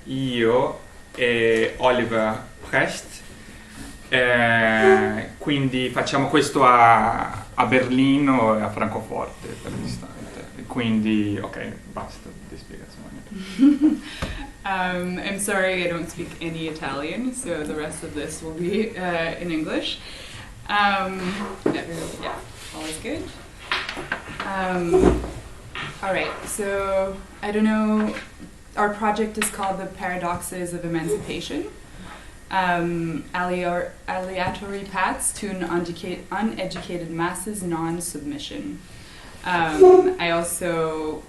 Io e Oliver Prest, quindi facciamo questo a Berlino e a Francoforte per l'istante, quindi ok, basta di spiegazioni. I'm sorry I don't speak any Italian, so the rest of this will be in English. Yeah, all is good. All right, so I don't know, our project is called the Paradossi of Emancipation. Aleatory paths to an uneducated masses non-submission. I also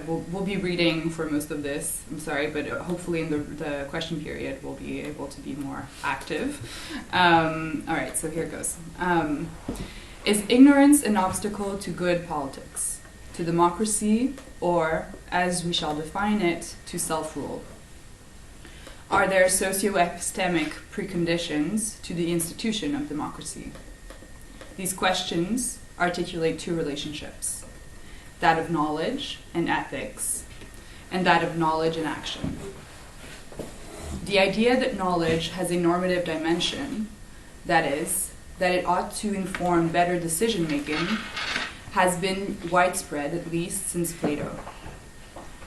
will be reading for most of this, I'm sorry, but hopefully in the question period we'll be able to be more active. All right, so here goes. Is ignorance an obstacle to good politics, to democracy, or, as we shall define it, to self-rule? Are there socio-epistemic preconditions to the institution of democracy? These questions articulate two relationships, that of knowledge and ethics, and that of knowledge and action. The idea that knowledge has a normative dimension, that is, that it ought to inform better decision-making, has been widespread at least since Plato.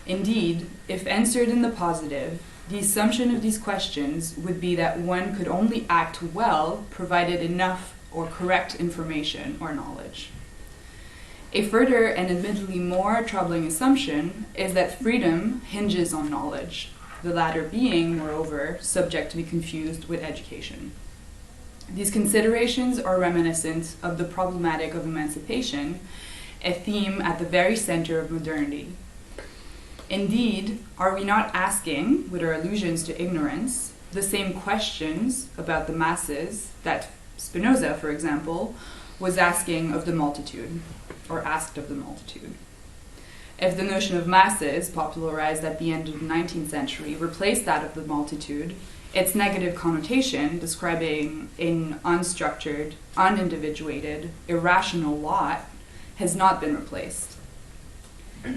Indeed, if answered in the positive, the assumption of these questions would be that one could only act well provided enough or correct information or knowledge. A further and admittedly more troubling assumption is that freedom hinges on knowledge, the latter being, moreover, subject to be confused with education. These considerations are reminiscent of the problematic of emancipation, a theme at the very center of modernity. Indeed, are we not asking, with our allusions to ignorance, the same questions about the masses that Spinoza, for example, was asking of the multitude, or asked of the multitude? If the notion of masses, popularized at the end of the 19th century, replaced that of the multitude, its negative connotation, describing an unstructured, unindividuated, irrational lot, has not been replaced.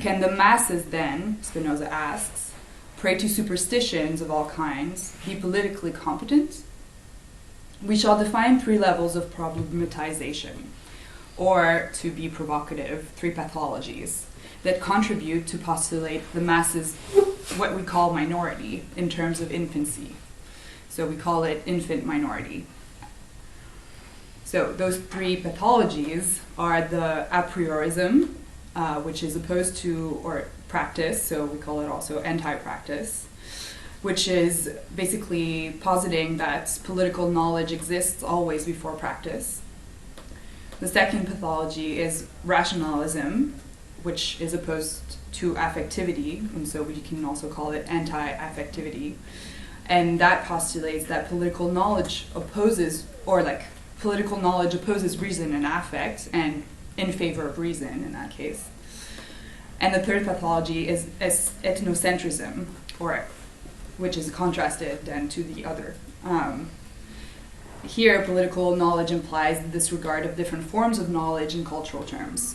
Can the masses then, Spinoza asks, prey to superstitions of all kinds, be politically competent? We shall define three levels of problematization, or, to be provocative, three pathologies that contribute to postulate the masses, what we call minority, in terms of infancy. So we call it infant minority. So those three pathologies are the a priorism, which is opposed to or practice, so we call it also anti-practice, which is basically positing that political knowledge exists always before practice. The second pathology is rationalism, which is opposed to affectivity, and so we can also call it anti-affectivity. And that postulates that political knowledge opposes reason and affect, and in favor of reason in that case. And the third pathology is ethnocentrism, which is contrasted then to the other. Here, political knowledge implies the disregard of different forms of knowledge in cultural terms.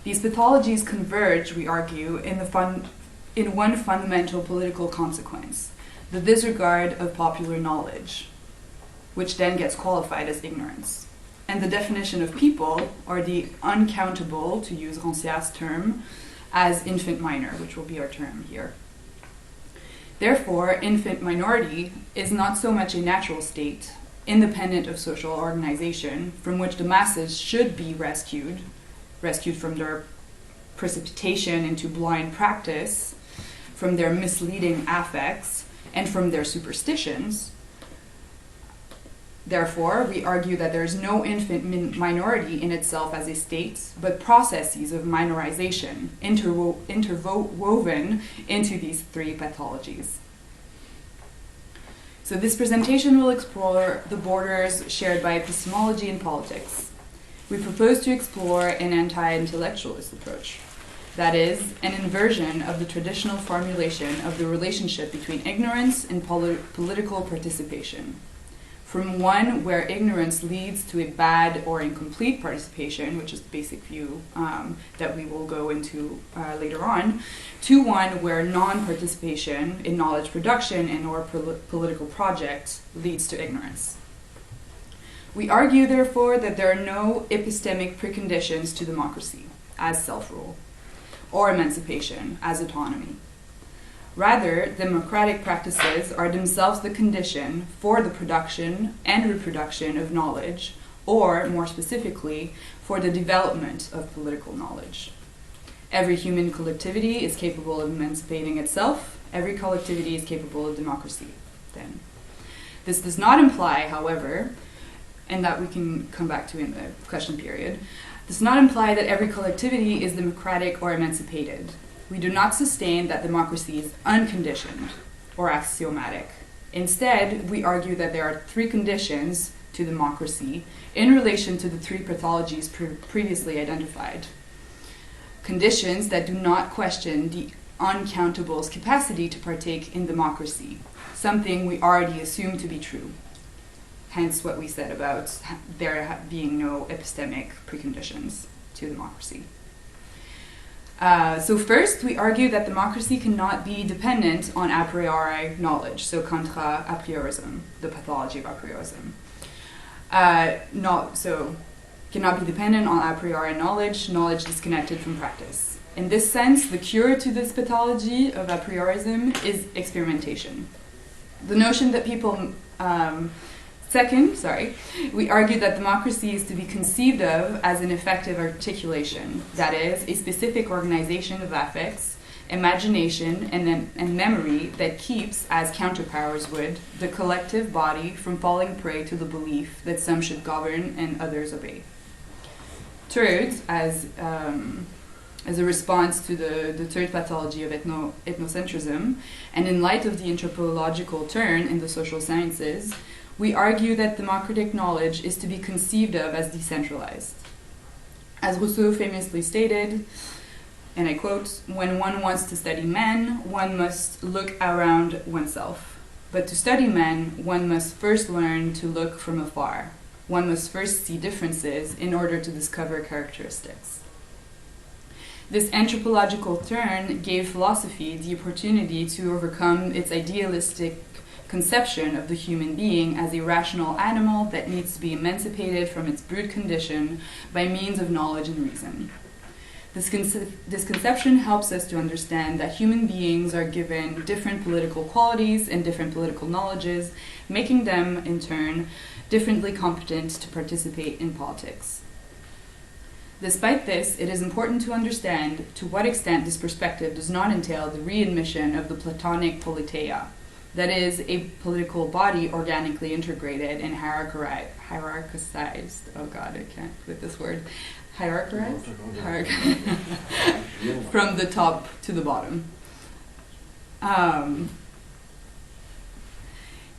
These pathologies converge, we argue, in one fundamental political consequence, the disregard of popular knowledge, which then gets qualified as ignorance. And the definition of people, or the uncountable, to use Rancière's term, as infant minor, which will be our term here. Therefore, infant minority is not so much a natural state, independent of social organization, from which the masses should be rescued from their precipitation into blind practice, from their misleading affects, and from their superstitions. Therefore, we argue that there is no infant minority in itself as a state, but processes of minorization interwoven into these three pathologies. So this presentation will explore the borders shared by epistemology and politics. We propose to explore an anti-intellectualist approach, that is, an inversion of the traditional formulation of the relationship between ignorance and political participation. from one where ignorance leads to a bad or incomplete participation, which is the basic view that we will go into later on, to one where non-participation in knowledge production and or political projects leads to ignorance. We argue, therefore, that there are no epistemic preconditions to democracy as self-rule, or emancipation as autonomy. Rather, democratic practices are themselves the condition for the production and reproduction of knowledge, or, more specifically, for the development of political knowledge. Every human collectivity is capable of emancipating itself. Every collectivity is capable of democracy, then. This does not imply, however, and that we can come back to in the question period, does not imply that every collectivity is democratic or emancipated. We do not sustain that democracy is unconditioned or axiomatic. Instead, we argue that there are three conditions to democracy in relation to the three pathologies previously identified. Conditions that do not question the uncountable's capacity to partake in democracy, something we already assume to be true. Hence what we said about there being no epistemic preconditions to democracy. So first, we argue that democracy cannot be dependent on a priori knowledge, so contra a priorism, the pathology of a priorism. Cannot be dependent on a priori knowledge disconnected from practice. In this sense, the cure to this pathology of a priorism is experimentation. The notion that people... Second, we argue that democracy is to be conceived of as an effective articulation, that is, a specific organization of affects, imagination, and memory that keeps, as counterpowers would, the collective body from falling prey to the belief that some should govern and others obey. Third, as a response to the third pathology of ethnocentrism, and in light of the anthropological turn in the social sciences, we argue that democratic knowledge is to be conceived of as decentralized. As Rousseau famously stated, and I quote, "When one wants to study men, one must look around oneself. But to study men, one must first learn to look from afar. One must first see differences in order to discover characteristics." This anthropological turn gave philosophy the opportunity to overcome its idealistic conception of the human being as a rational animal that needs to be emancipated from its brute condition by means of knowledge and reason. This conception helps us to understand that human beings are given different political qualities and different political knowledges, making them, in turn, differently competent to participate in politics. Despite this, it is important to understand to what extent this perspective does not entail the readmission of the Platonic politeia, that is, a political body organically integrated and hierarchized. Oh God, I can't with this word. Hierarchized? From the top to the bottom.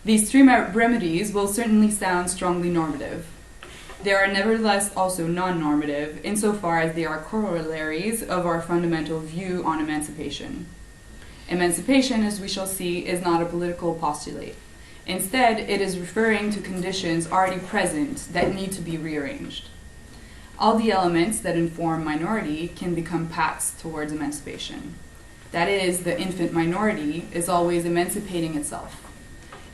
These three remedies will certainly sound strongly normative. They are nevertheless also non-normative, insofar as they are corollaries of our fundamental view on emancipation. Emancipation, as we shall see, is not a political postulate. Instead, it is referring to conditions already present that need to be rearranged. All the elements that inform minority can become paths towards emancipation. That is, the infant minority is always emancipating itself.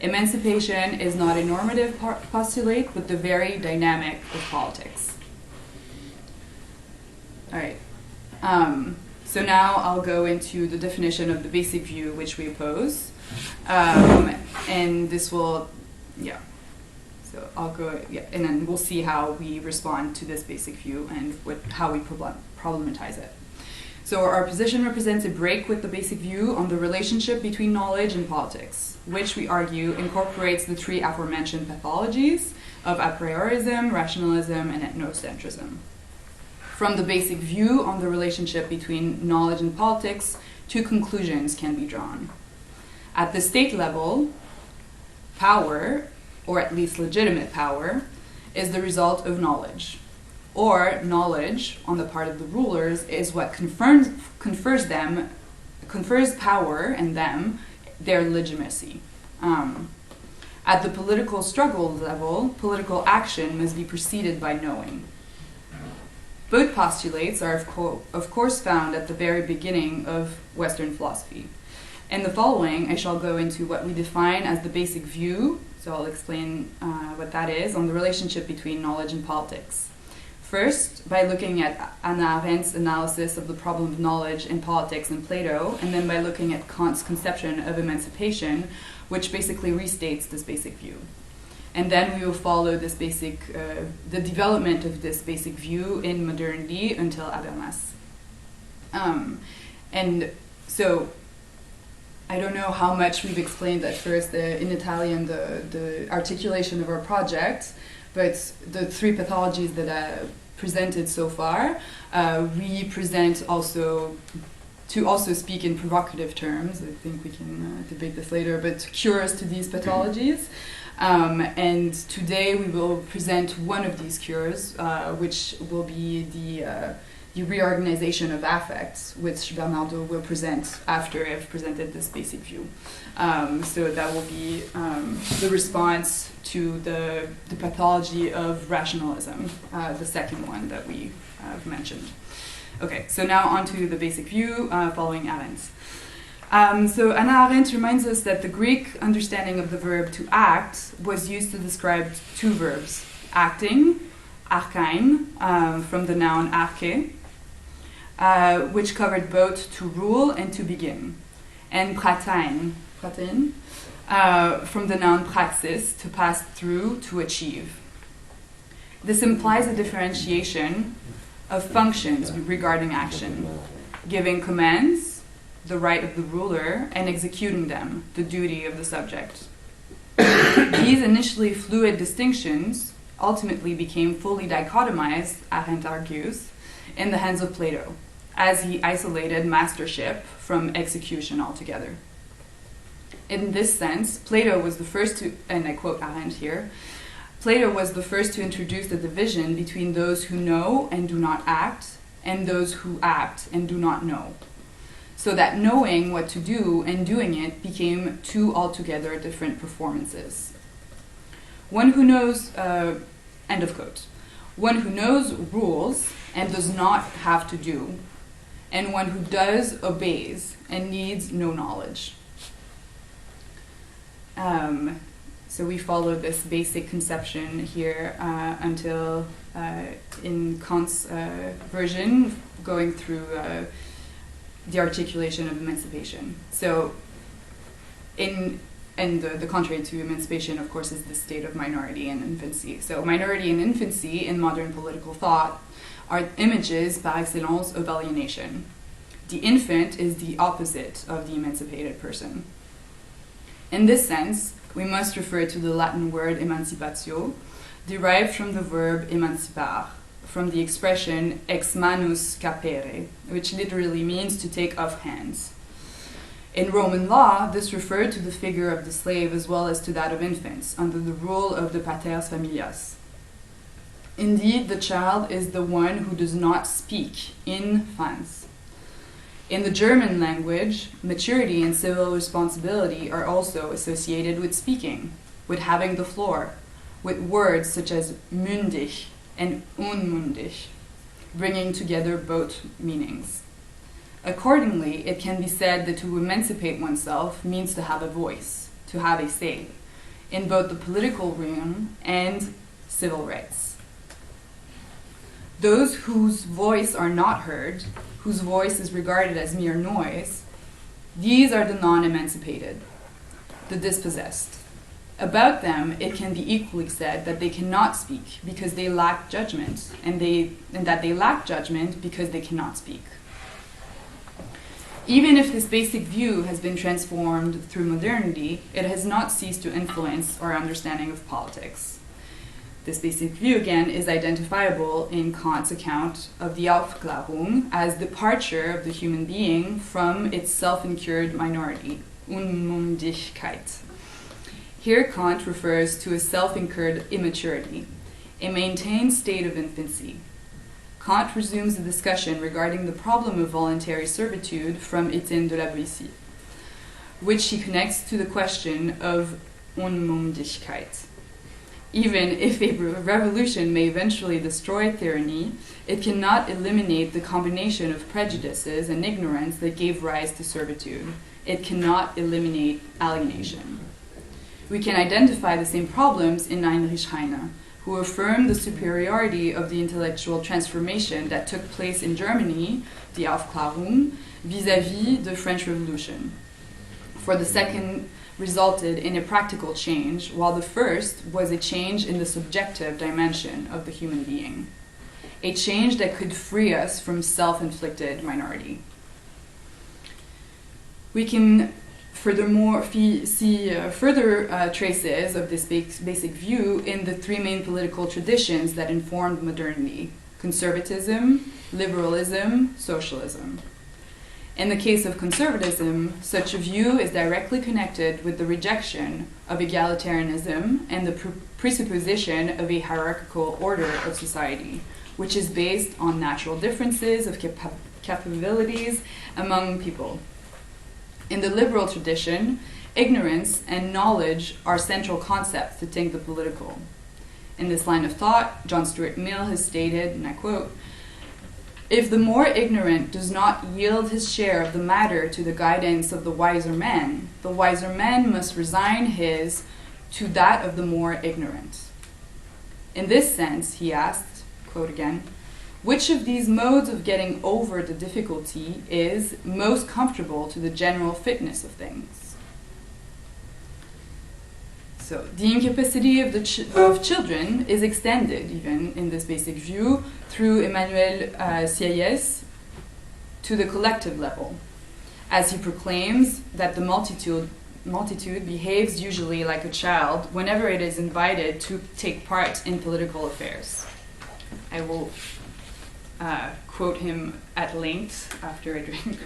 Emancipation is not a normative postulate, but the very dynamic of politics. All right. So now I'll go into the definition of the basic view which we oppose. And this will, so I'll go, and then we'll see how we respond to this basic view and how we problematize it. So our position represents a break with the basic view on the relationship between knowledge and politics, which we argue incorporates the three aforementioned pathologies of a priorism, rationalism, and ethnocentrism. From the basic view on the relationship between knowledge and politics, two conclusions can be drawn. At the state level, power, or at least legitimate power, is the result of knowledge. Or knowledge, on the part of the rulers, is what confers power and them their legitimacy. At the political struggle level, political action must be preceded by knowing. Both postulates are of course found at the very beginning of Western philosophy. In the following, I shall go into what we define as the basic view, so I'll explain what that is, on the relationship between knowledge and politics. First, by looking at Hannah Arendt's analysis of the problem of knowledge in politics in Plato, and then by looking at Kant's conception of emancipation, which basically restates this basic view. And then we will follow this basic, the development of this basic view in modernity until Habermas. And so, I don't know how much we've explained at first in Italian the articulation of our project, but the three pathologies that I presented so far, we present also, to also speak in provocative terms, I think we can debate this later, but cures to these pathologies. And today we will present one of these cures, which will be the reorganization of affects, which Bernardo will present after I've presented this basic view. So that will be the response to the pathology of rationalism, the second one that we have mentioned. Okay, so now on to the basic view following Arendt. So Hannah Arendt reminds us that the Greek understanding of the verb to act was used to describe two verbs, acting, archein, from the noun arche, which covered both to rule and to begin, and pratein, from the noun praxis, to pass through, to achieve. This implies a differentiation of functions regarding action, giving commands, the right of the ruler, and executing them, the duty of the subject. These initially fluid distinctions ultimately became fully dichotomized, Arendt argues, in the hands of Plato, as he isolated mastership from execution altogether. In this sense, Plato was the first to, and I quote Arendt here, Plato was the first to introduce the division between those who know and do not act, and those who act and do not know, so that knowing what to do and doing it became two altogether different performances. One who knows, end of quote, one who knows rules and does not have to do, and one who does obeys and needs no knowledge. So we follow this basic conception here until in Kant's version, going through the articulation of emancipation. So, and the contrary to emancipation, of course, is the state of minority and infancy. So minority and infancy in modern political thought are images par excellence of alienation. The infant is the opposite of the emancipated person. In this sense, we must refer to the Latin word emancipatio, derived from the verb emancipar, from the expression ex manus capere, which literally means to take off hands. In Roman law, this referred to the figure of the slave as well as to that of infants, under the rule of the paters familias. Indeed, the child is the one who does not speak, infans. In the German language, maturity and civil responsibility are also associated with speaking, with having the floor, with words such as mündig and unmündig, bringing together both meanings. Accordingly, it can be said that to emancipate oneself means to have a voice, to have a say, in both the political realm and civil rights. Those whose voice are not heard, whose voice is regarded as mere noise, these are the non-emancipated, the dispossessed. About them, it can be equally said that they cannot speak because they lack judgment, and that they lack judgment because they cannot speak. Even if this basic view has been transformed through modernity, it has not ceased to influence our understanding of politics. This basic view, again, is identifiable in Kant's account of the Aufklärung as departure of the human being from its self-incurred minority, Unmündigkeit. Here Kant refers to a self-incurred immaturity, a maintained state of infancy. Kant resumes the discussion regarding the problem of voluntary servitude from Étienne de la Boétie, which he connects to the question of Unmündigkeit. Even if a revolution may eventually destroy tyranny, it cannot eliminate the combination of prejudices and ignorance that gave rise to servitude. It cannot eliminate alienation. We can identify the same problems in Heinrich Heine, who affirmed the superiority of the intellectual transformation that took place in Germany, the Aufklärung, vis-à-vis the French Revolution. For the second resulted in a practical change, while the first was a change in the subjective dimension of the human being, a change that could free us from self-inflicted minority. We can furthermore see further traces of this basic view in the three main political traditions that informed modernity: conservatism, liberalism, socialism. In the case of conservatism, such a view is directly connected with the rejection of egalitarianism and the presupposition of a hierarchical order of society, which is based on natural differences of capabilities among people. In the liberal tradition, ignorance and knowledge are central concepts to think the political. In this line of thought, John Stuart Mill has stated, and I quote, "If the more ignorant does not yield his share of the matter to the guidance of the wiser man must resign his to that of the more ignorant." In this sense, he asked, quote again, "Which of these modes of getting over the difficulty is most comfortable to the general fitness of things?" So the incapacity of children is extended, even in this basic view, through Emmanuel Sieyès to the collective level, as he proclaims that the multitude behaves usually like a child whenever it is invited to take part in political affairs. I will quote him at length after I drink.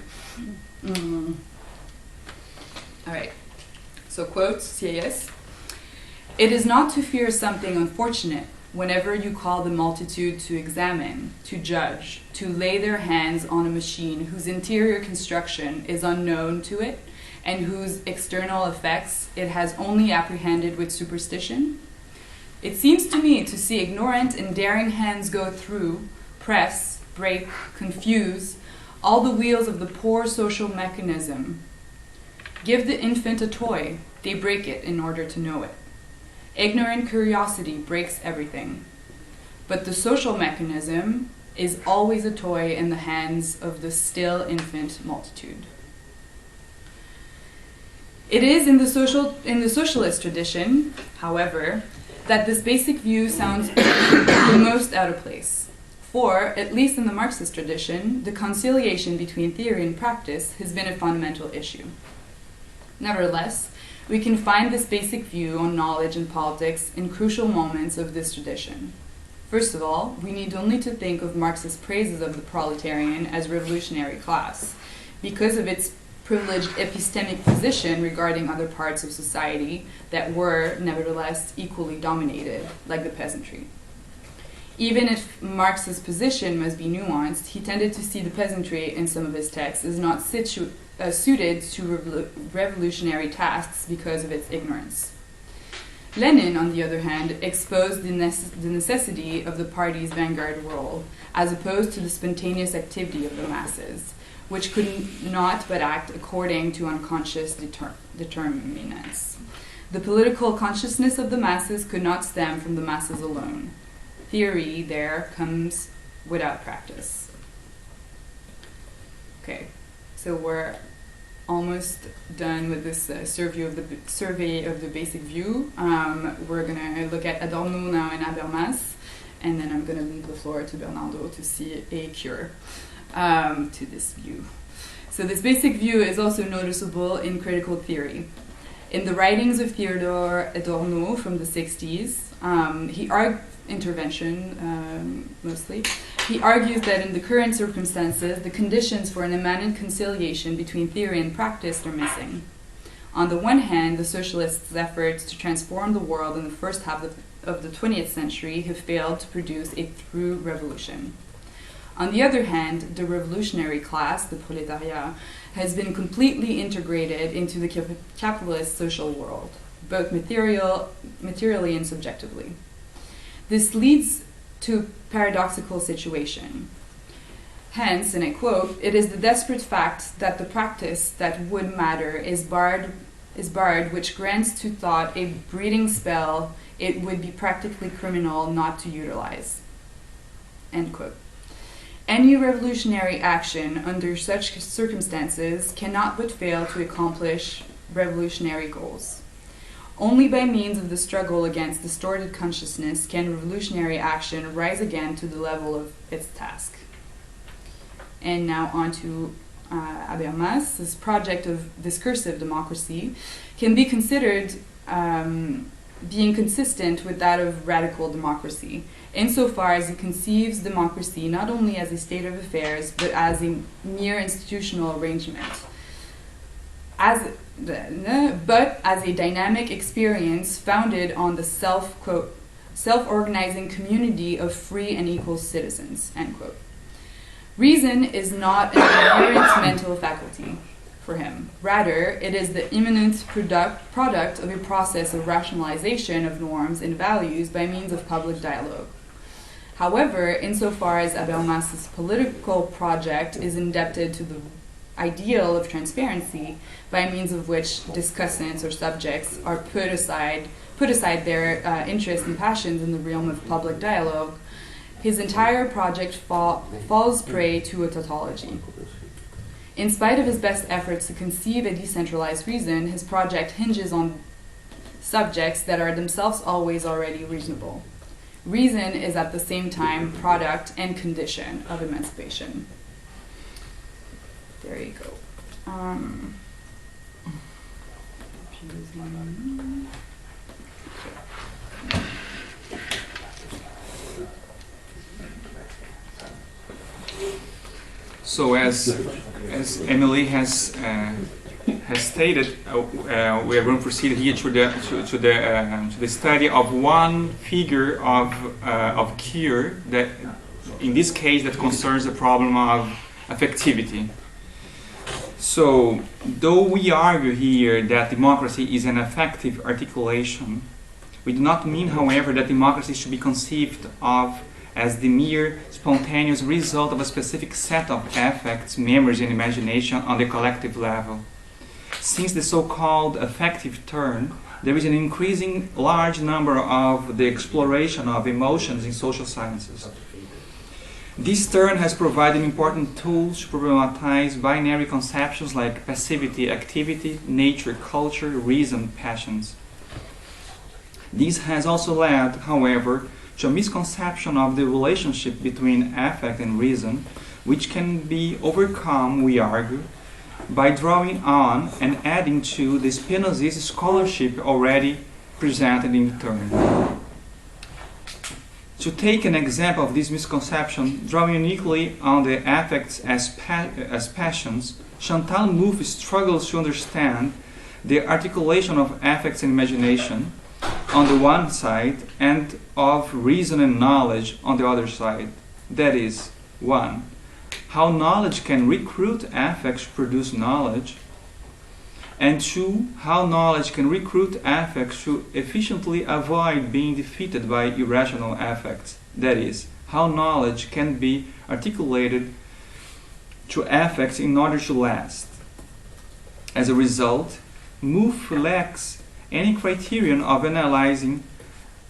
All right, so quotes Sieyès. "It is not to fear something unfortunate whenever you call the multitude to examine, to judge, to lay their hands on a machine whose interior construction is unknown to it and whose external effects it has only apprehended with superstition. It seems to me to see ignorant and daring hands go through, press, break, confuse all the wheels of the poor social mechanism. Give the infant a toy, they break it in order to know it. Ignorant curiosity breaks everything. But the social mechanism is always a toy in the hands of the still infant multitude." It is in the socialist tradition, however, that this basic view sounds the most out of place. For, at least in the Marxist tradition, the conciliation between theory and practice has been a fundamental issue. Nevertheless, we can find this basic view on knowledge and politics in crucial moments of this tradition. First of all, we need only to think of Marxist praises of the proletarian as revolutionary class, because of its privileged epistemic position regarding other parts of society that were, nevertheless, equally dominated, like the peasantry. Even if Marx's position must be nuanced, he tended to see the peasantry in some of his texts as not suited to revolutionary tasks because of its ignorance. Lenin, on the other hand, exposed the necessity of the party's vanguard role, as opposed to the spontaneous activity of the masses, which could not but act according to unconscious determinants. The political consciousness of the masses could not stem from the masses alone. Theory there comes without practice. Okay, so we're almost done with this survey of the basic view. We're going to look at Adorno now and Habermas, and then I'm going to leave the floor to Bernardo to see a cure to this view. So this basic view is also noticeable in critical theory. In the writings of Theodore Adorno from the 60s, mostly, he argues that in the current circumstances, the conditions for an immanent conciliation between theory and practice are missing. On the one hand, the socialists' efforts to transform the world in the first half of the 20th century have failed to produce a true revolution. On the other hand, the revolutionary class, the proletariat, has been completely integrated into the capitalist social world. both materially and subjectively. This leads to a paradoxical situation. Hence, and I quote, "It is the desperate fact that the practice that would matter is barred, which grants to thought a breeding spell it would be practically criminal not to utilize." End quote. Any revolutionary action under such circumstances cannot but fail to accomplish revolutionary goals. Only by means of the struggle against distorted consciousness can revolutionary action rise again to the level of its task. And now on to Habermas. This project of discursive democracy can be considered being consistent with that of radical democracy, insofar as it conceives democracy not only as a state of affairs, but as a mere institutional arrangement, but as a dynamic experience founded on the self-organizing community of free and equal citizens, end quote. Reason is not an inherent mental faculty for him. Rather, it is the imminent product of a process of rationalization of norms and values by means of public dialogue. However, insofar as Habermas's political project is indebted to the ideal of transparency, by means of which discussants or subjects are put aside their interests and passions in the realm of public dialogue, his entire project falls prey to a tautology. In spite of his best efforts to conceive a decentralized reason, his project hinges on subjects that are themselves always already reasonable. Reason is at the same time product and condition of emancipation. There you go. So as Émilie has stated, we are going to proceed here to the study of one figure of cure that, in this case, that concerns the problem of affectivity. So, though we argue here that democracy is an affective articulation, we do not mean, however, that democracy should be conceived of as the mere spontaneous result of a specific set of affects, memories, and imagination on the collective level. Since the so-called affective turn, there is an increasing large number of the exploration of emotions in social sciences. This turn has provided important tools to problematize binary conceptions like passivity, activity, nature, culture, reason, passions. This has also led, however, to a misconception of the relationship between affect and reason, which can be overcome, we argue, by drawing on and adding to the Spinozist scholarship already presented in the turn. To take an example of this misconception, drawing uniquely on the affects as passions, Chantal Mouffe struggles to understand the articulation of affects and imagination on the one side and of reason and knowledge on the other side. That is, 1. How knowledge can recruit affects to produce knowledge, and 2. How knowledge can recruit affects to efficiently avoid being defeated by irrational affects. That is, how knowledge can be articulated to affects in order to last. As a result, Mouffe lacks any criterion of analyzing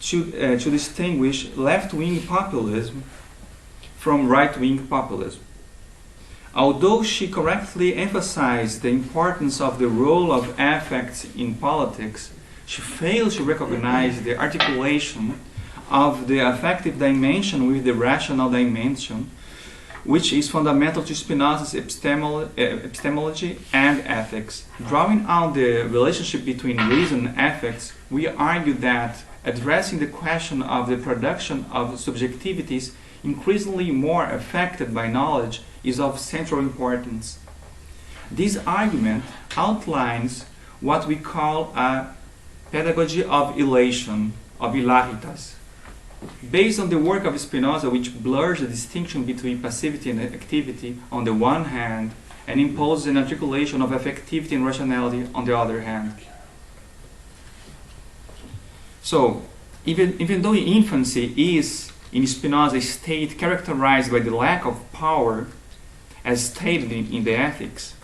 to distinguish left-wing populism from right-wing populism. Although she correctly emphasized the importance of the role of affects in politics, she fails to recognize the articulation of the affective dimension with the rational dimension, which is fundamental to Spinoza's epistemology and ethics. Drawing on the relationship between reason and affects, we argue that addressing the question of the production of subjectivities increasingly more affected by knowledge is of central importance. This argument outlines what we call a pedagogy of elation, of hilaritas. Based on the work of Spinoza, which blurs the distinction between passivity and activity on the one hand, and imposes an articulation of affectivity and rationality on the other hand. So, even though infancy is, in Spinoza, a state characterized by the lack of power, as stated in the Ethics,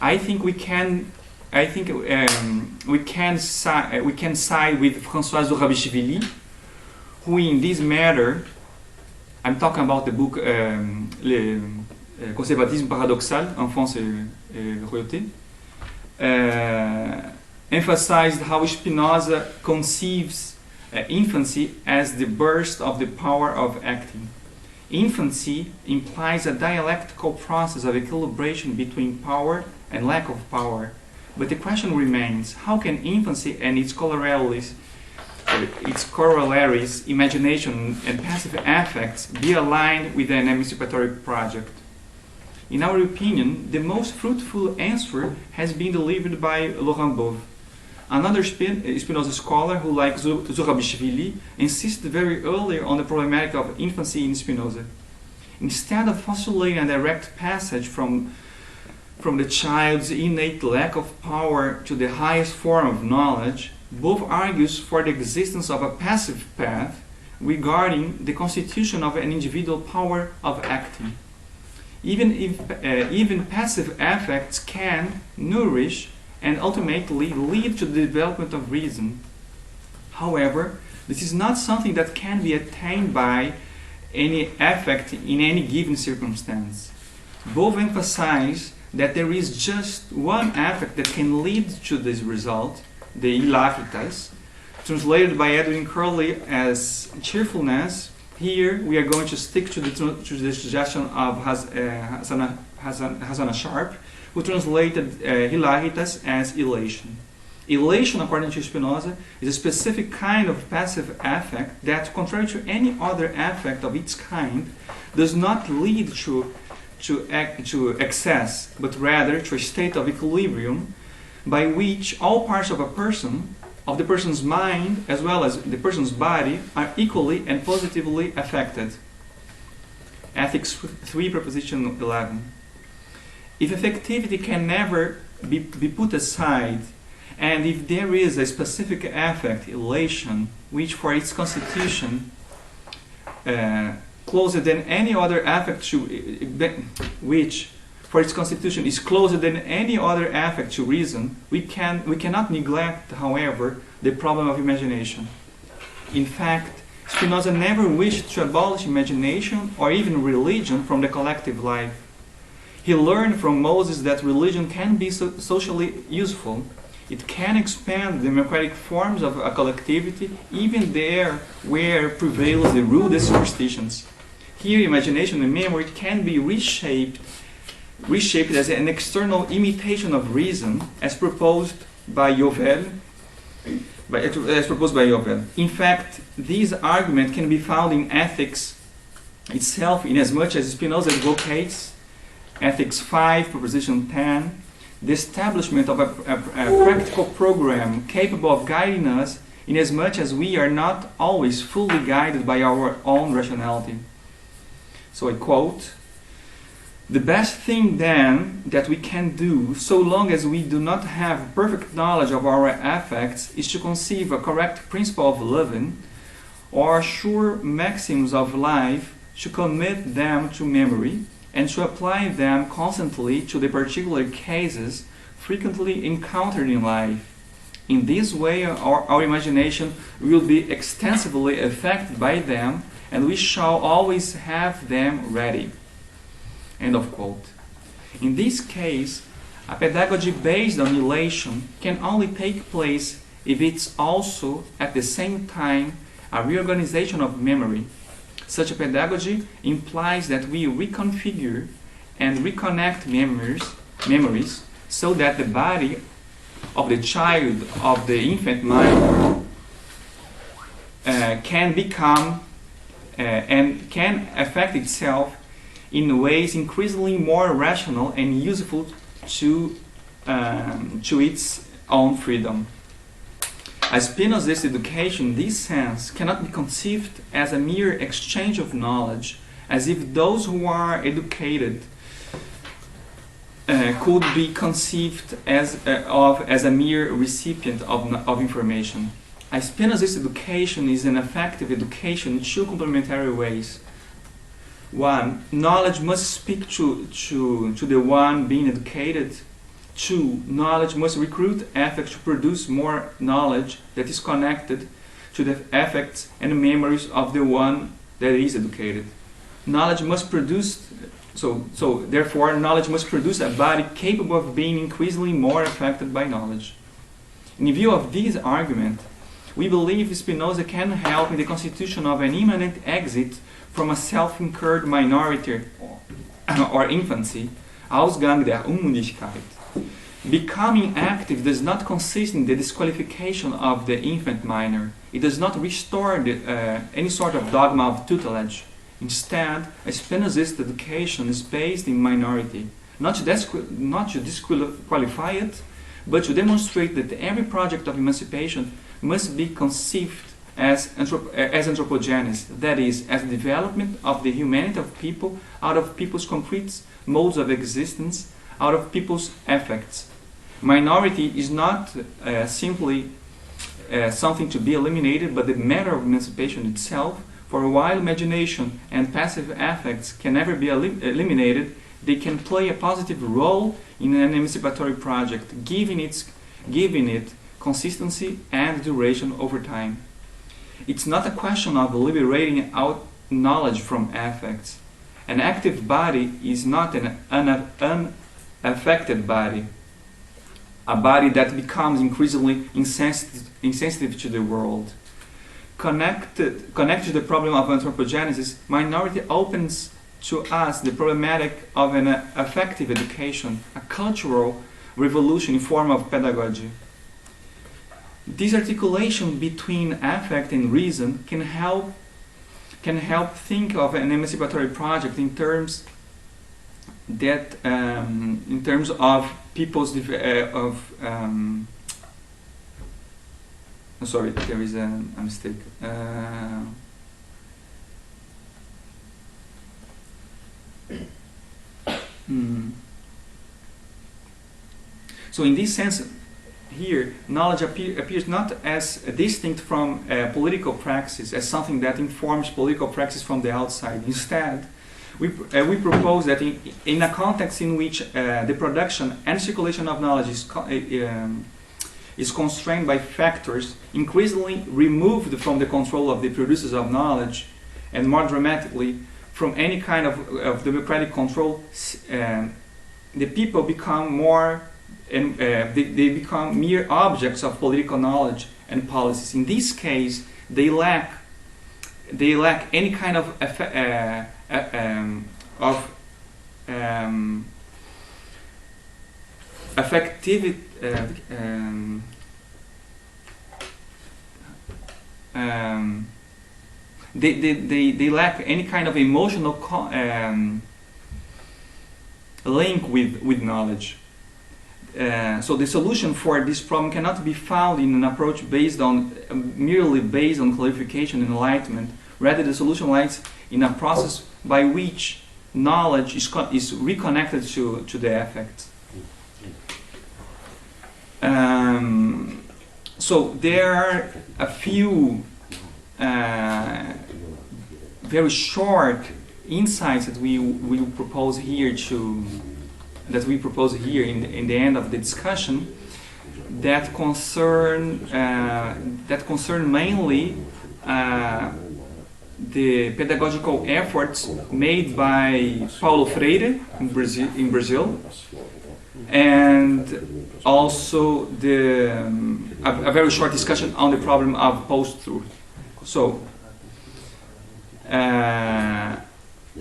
I think we can side with Françoise Zourabichvili, who in this matter, I'm talking about the book Le conservatisme paradoxal, enfance et royauté, emphasized how Spinoza conceives infancy as the burst of the power of acting. Infancy implies a dialectical process of equilibration between power and lack of power. But the question remains, how can infancy and its corollaries, imagination and passive affects, be aligned with an emancipatory project? In our opinion, the most fruitful answer has been delivered by Laurent Bove. Another Spinoza scholar who, like Zourabichvili, insisted very early on the problematic of infancy in Spinoza. Instead of postulating a direct passage from the child's innate lack of power to the highest form of knowledge, Bove argues for the existence of a passive path regarding the constitution of an individual power of acting. Even passive affects can nourish and ultimately lead to the development of reason. However, this is not something that can be attained by any affect in any given circumstance. Bove emphasizes that there is just one affect that can lead to this result, the hilaritas, translated by Edwin Curley as cheerfulness. Here we are going to stick to the suggestion of Hasana Sharp, who translated hilaritas as elation. Elation, according to Spinoza, is a specific kind of passive affect that, contrary to any other affect of its kind, does not lead to excess, but rather to a state of equilibrium by which all parts of the person's mind, as well as the person's body, are equally and positively affected. Ethics 3, proposition 11. If effectivity can never be put aside, and if there is a specific affect, elation, which for its constitution closer than any other affect which for its constitution is closer than any other affect to reason, we cannot neglect, however, the problem of imagination. In fact, Spinoza never wished to abolish imagination or even religion from the collective life. He learned from Moses that religion can be socially useful. It can expand the democratic forms of a collectivity even there where prevails the rudest superstitions. Here, imagination and memory can be reshaped as an external imitation of reason, as proposed by Yovel. In fact, this argument can be found in ethics itself, inasmuch as Spinoza advocates, Ethics 5, proposition 10, the establishment of a practical program capable of guiding us, inasmuch as we are not always fully guided by our own rationality. So I quote, "The best thing then that we can do, so long as we do not have perfect knowledge of our affects, is to conceive a correct principle of living, or sure maxims of life, to commit them to memory, and to apply them constantly to the particular cases frequently encountered in life. In this way, our imagination will be extensively affected by them, and we shall always have them ready." End of quote. In this case, a pedagogy based on elation can only take place if it's also, at the same time, a reorganization of memory. Such a pedagogy implies that we reconfigure and reconnect memories so that the body of the child, of the infant mind, can become and can affect itself in ways increasingly more rational and useful to its own freedom. A Spinozist education in this sense cannot be conceived as a mere exchange of knowledge, as if those who are educated could be conceived as a mere recipient of information. A Spinozist education is an effective education in two complementary ways. One, knowledge must speak to the one being educated. Two, knowledge must recruit affect to produce more knowledge that is connected to the affects and memories of the one that is educated. Knowledge must produce, therefore, knowledge must produce a body capable of being increasingly more affected by knowledge. In view of this argument, we believe Spinoza can help in the constitution of an immanent exit from a self-incurred minority or infancy, Ausgang der Unmündigkeit. Becoming active does not consist in the disqualification of the infant minor. It does not restore any sort of dogma of tutelage. Instead, a Spinozist education is based in minority, not to disqualify it, but to demonstrate that every project of emancipation must be conceived as anthropogenesis, that is, as the development of the humanity of people out of people's concrete modes of existence, out of people's affects. Minority is not simply something to be eliminated, but the matter of emancipation itself. For while imagination and passive affects can never be eliminated, they can play a positive role in an emancipatory project, giving it consistency and duration over time. It's not a question of liberating out knowledge from affects. An active body is not an unaffected body, a body that becomes increasingly insensitive to the world. Connected to the problem of anthropogenesis, minority opens to us the problematic of an affective education, a cultural revolution in form of pedagogy. This articulation between affect and reason can help think of an emancipatory project in terms of people's sorry, there is a mistake. So in this sense, here, knowledge appears not as distinct from political praxis, as something that informs political praxis from the outside. Instead, we propose that in a context in which the production and circulation of knowledge is constrained by factors increasingly removed from the control of the producers of knowledge, and more dramatically, from any kind of democratic control, the people become more, and they become mere objects of political knowledge and policies. In this case, they lack any kind of affectivity. They lack any kind of emotional link with knowledge. So the solution for this problem cannot be found in an approach merely based on clarification and enlightenment. Rather, the solution lies in a process by which knowledge is reconnected to the affect. So there are a few very short insights that we propose here in the end of the discussion that concern mainly the pedagogical efforts made by Paulo Freire in Brazil, and also a very short discussion on the problem of post-truth. So,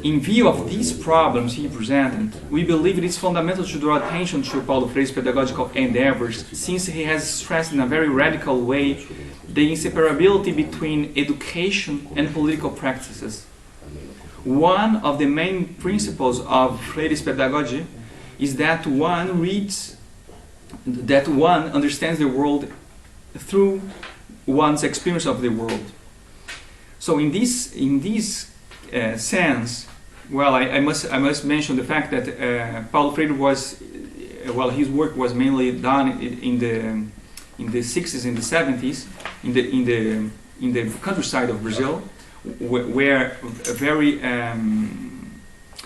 in view of these problems he presented, we believe it is fundamental to draw attention to Paulo Freire's pedagogical endeavors, since he has stressed in a very radical way the inseparability between education and political practices. One of the main principles of Freire's pedagogy is that one understands the world through one's experience of the world. So in this sense, well, I must mention the fact that Paulo Freire his work was mainly done in the 60s and the 70s, in the countryside of Brazil, where very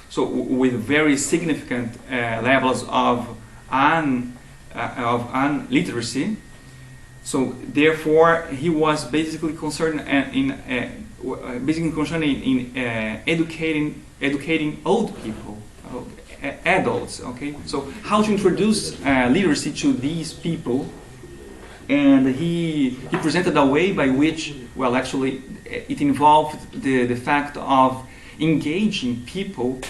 so with very significant levels of unliteracy. So therefore, he was basically concerned in educating old people, adults. Okay, so how to introduce literacy to these people, and he presented a way by which, well, actually, it involved the fact of engaging people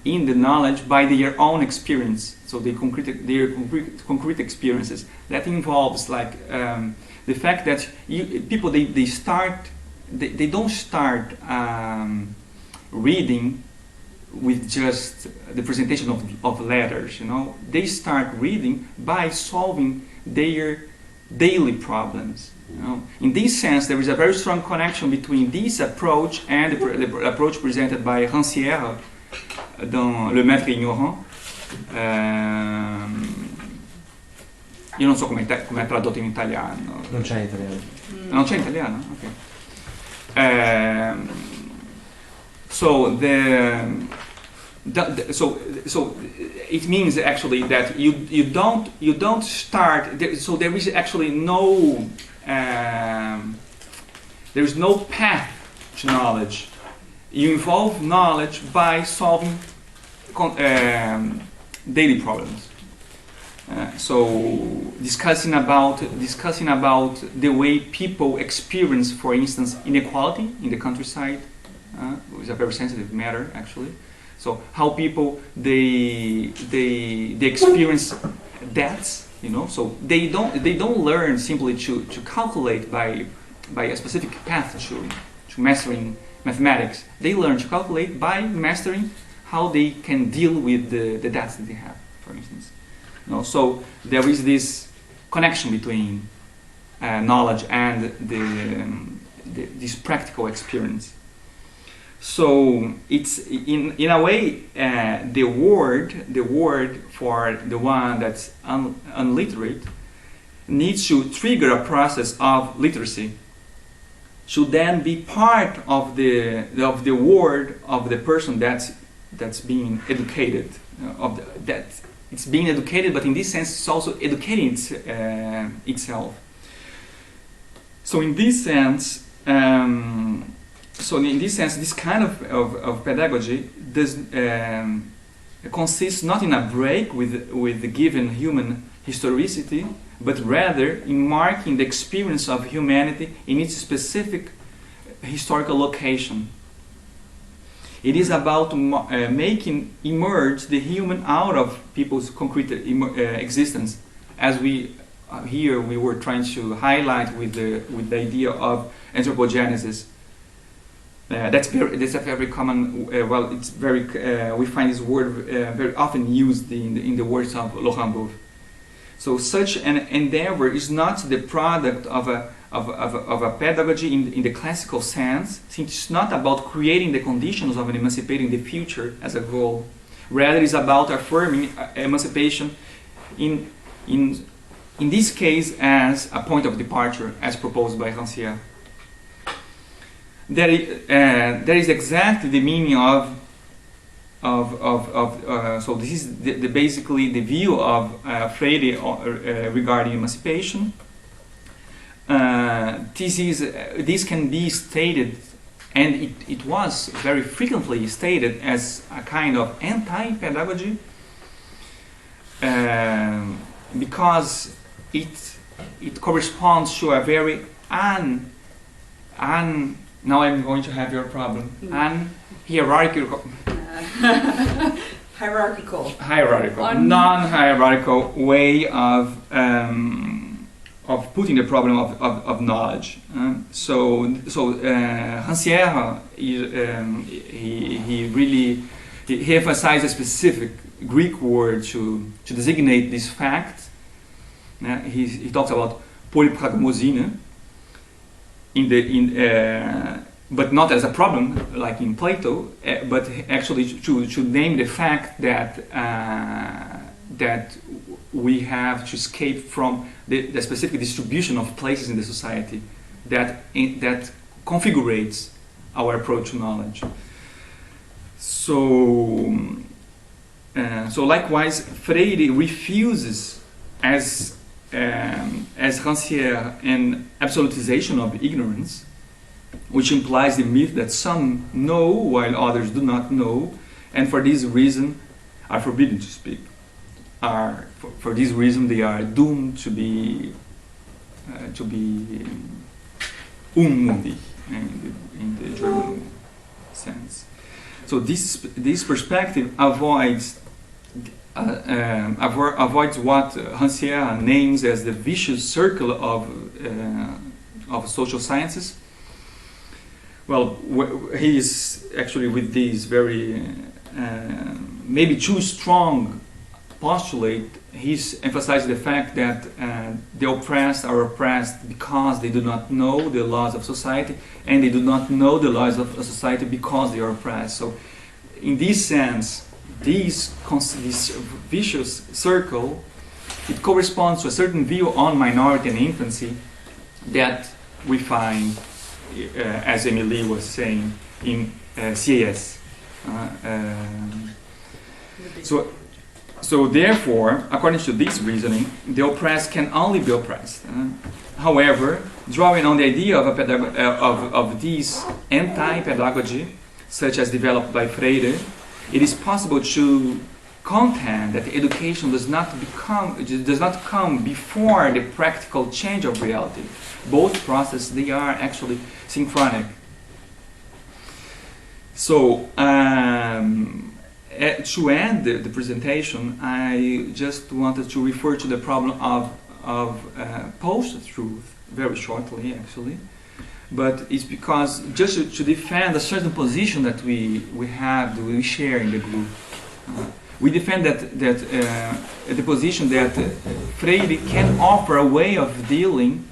in the knowledge by their own experience. So their concrete experiences. That involves like the fact that people they don't start reading with just the presentation of letters. They start reading by solving their daily problems. In this sense, there is a very strong connection between this approach and the approach presented by Rancière dans Le Maître Ignorant. Io non so come è tradotto in italiano. Non c'è in italiano. Non c'è in italiano? Ok. So it means actually that you don't start. So there is actually no there is no path to knowledge. You involve knowledge by solving daily problems. So discussing about the way people experience, for instance, inequality in the countryside, is a very sensitive matter actually. So how people they experience debts, So they don't learn simply to calculate by a specific path to mastering mathematics. They learn to calculate by mastering how they can deal with the debts that they have, for instance. So there is this connection between knowledge and this practical experience. So it's in a way the word for the one that's unliterate needs to trigger a process of literacy. Should then be part of the word of the person that's being educated, that it's being educated, but in this sense it's also educating itself. So in this sense, this kind of pedagogy consists not in a break with the given human historicity, but rather in marking the experience of humanity in its specific historical location. It is about making emerge the human out of people's concrete existence, as we were trying to highlight with the idea of anthropogenesis. That's a very common. It's very. We find this word very often used in the words of Laurent Bourg. So such an endeavor is not the product of a pedagogy in the classical sense, since it's not about creating the conditions of an emancipating the future as a goal. Rather, it's about affirming emancipation in this case as a point of departure, as proposed by Rancière. That is exactly the meaning of so this is basically the view of Freire regarding emancipation. This can be stated, and it was very frequently stated, as a kind of anti-pedagogy, because it corresponds to a very now I'm going to have your problem. Hierarchical, non-hierarchical way of putting the problem of knowledge. Rancière, he emphasized a specific Greek word to designate this fact. He talks about polypragmosine. But not as a problem like in Plato, but actually to name the fact that we have to escape from the specific distribution of places in the society that configurates our approach to knowledge. So likewise, Freire refuses, as Rancière, an absolutization of ignorance, which implies the myth that some know while others do not know, and for this reason are forbidden to speak. For this reason, they are doomed to be unmündig in the German sense. So this perspective avoids what Rancière names as the vicious circle of social sciences. Well, he is actually with these very maybe too strong postulate. He's emphasizing the fact that the oppressed are oppressed because they do not know the laws of society, and they do not know the laws of society because they are oppressed. So, in this sense, this vicious circle, it corresponds to a certain view on minority and infancy that we find, as Émilie was saying, in CAS. So therefore, according to this reasoning, the oppressed can only be oppressed. However, drawing on the idea of this anti-pedagogy, such as developed by Freire, it is possible to contend that education does not come before the practical change of reality. Both processes, they are actually synchronic. So, to end the presentation, I just wanted to refer to the problem of post-truth very shortly, actually. But it's because just to defend a certain position that we share in the group. We defend that the position that Freire can offer a way of dealing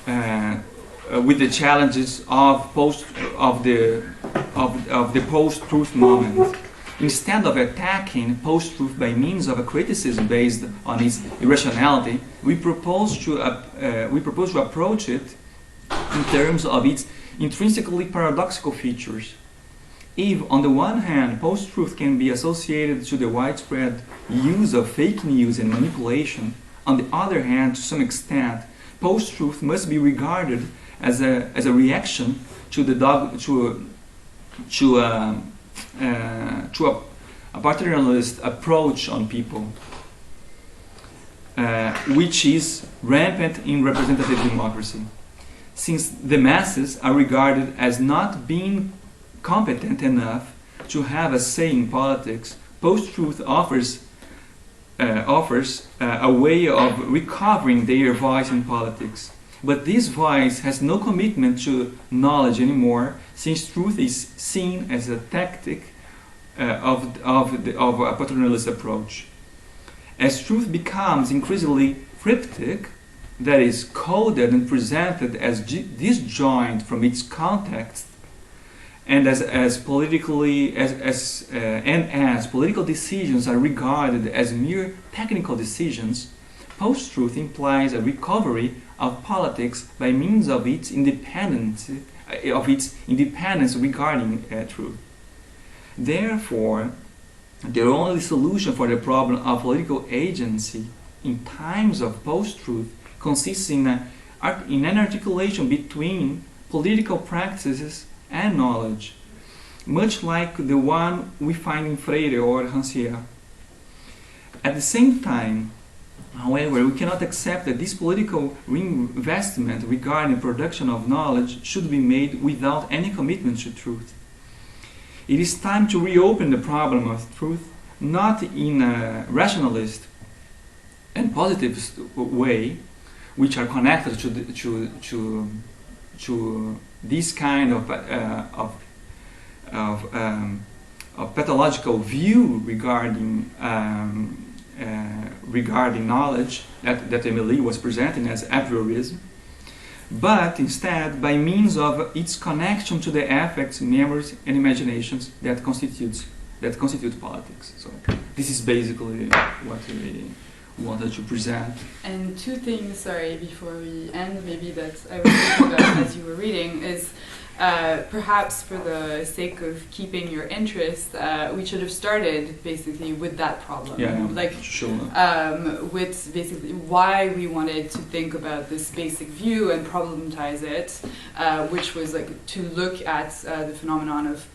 with the challenges of the post-truth moment. Instead of attacking post-truth by means of a criticism based on its irrationality, we propose to approach it in terms of its intrinsically paradoxical features. If, on the one hand, post-truth can be associated to the widespread use of fake news and manipulation, on the other hand, to some extent, post-truth must be regarded as a reaction to a paternalist approach on people, which is rampant in representative democracy. Since the masses are regarded as not being competent enough to have a say in politics, post-truth offers a way of recovering their voice in politics. But this voice has no commitment to knowledge anymore, since truth is seen as a tactic of a paternalist approach. As truth becomes increasingly cryptic, that is, coded and presented as disjoint from its context, and as political decisions are regarded as mere technical decisions, post-truth implies a recovery of politics by means of its independence regarding truth. Therefore, the only solution for the problem of political agency in times of post-truth consists in an articulation between political practices and knowledge, much like the one we find in Freire or Rancière. At the same time, however, we cannot accept that this political reinvestment regarding production of knowledge should be made without any commitment to truth. It is time to reopen the problem of truth, not in a rationalist and positivist way, which are connected to this kind of pathological view regarding knowledge that Émilie was presenting as a priorism, but instead by means of its connection to the affects, memories, and imaginations that constitute politics. So. this is basically what we wanted to present. And two things, sorry, before we end, maybe that I was thinking about as you were reading is perhaps for the sake of keeping your interest, we should have started basically with that problem. Yeah, like sure. With basically why we wanted to think about this basic view and problematize it, which was like to look at the phenomenon of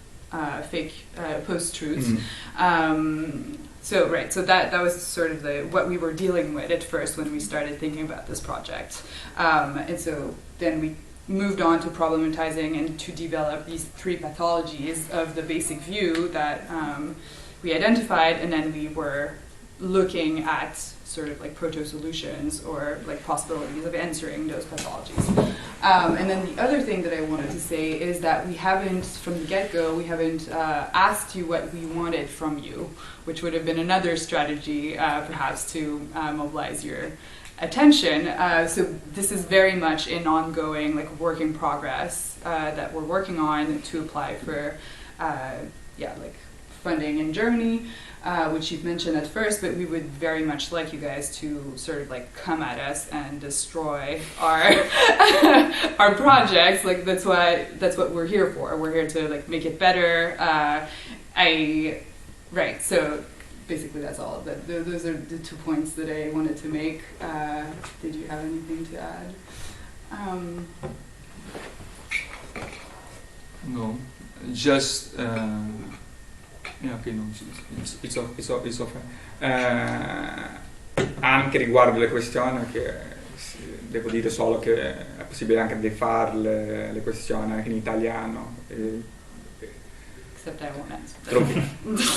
fake post-truths. So that was sort of what we were dealing with at first when we started thinking about this project, and so then we moved on to problematizing and to develop these three pathologies of the basic view that we identified, and then we were looking at sort of like proto-solutions or like possibilities of answering those pathologies. And then the other thing that I wanted to say is that we haven't, from the get-go, we haven't asked you what we wanted from you, which would have been another strategy perhaps to mobilize your attention. So this is very much an ongoing, like, work in progress that we're working on to apply for, like funding in Germany, which you've mentioned at first, but we would very much like you guys to sort of like come at us and destroy our our projects. Like that's what we're here for. We're here to like make it better. So basically that's all. Those are the 2 points that I wanted to make. Did you have anything to add? No, just it's okay. Anche riguardo le questioni, che devo dire solo che è possibile anche di farle le questioni anche in italiano. Except I won't answer.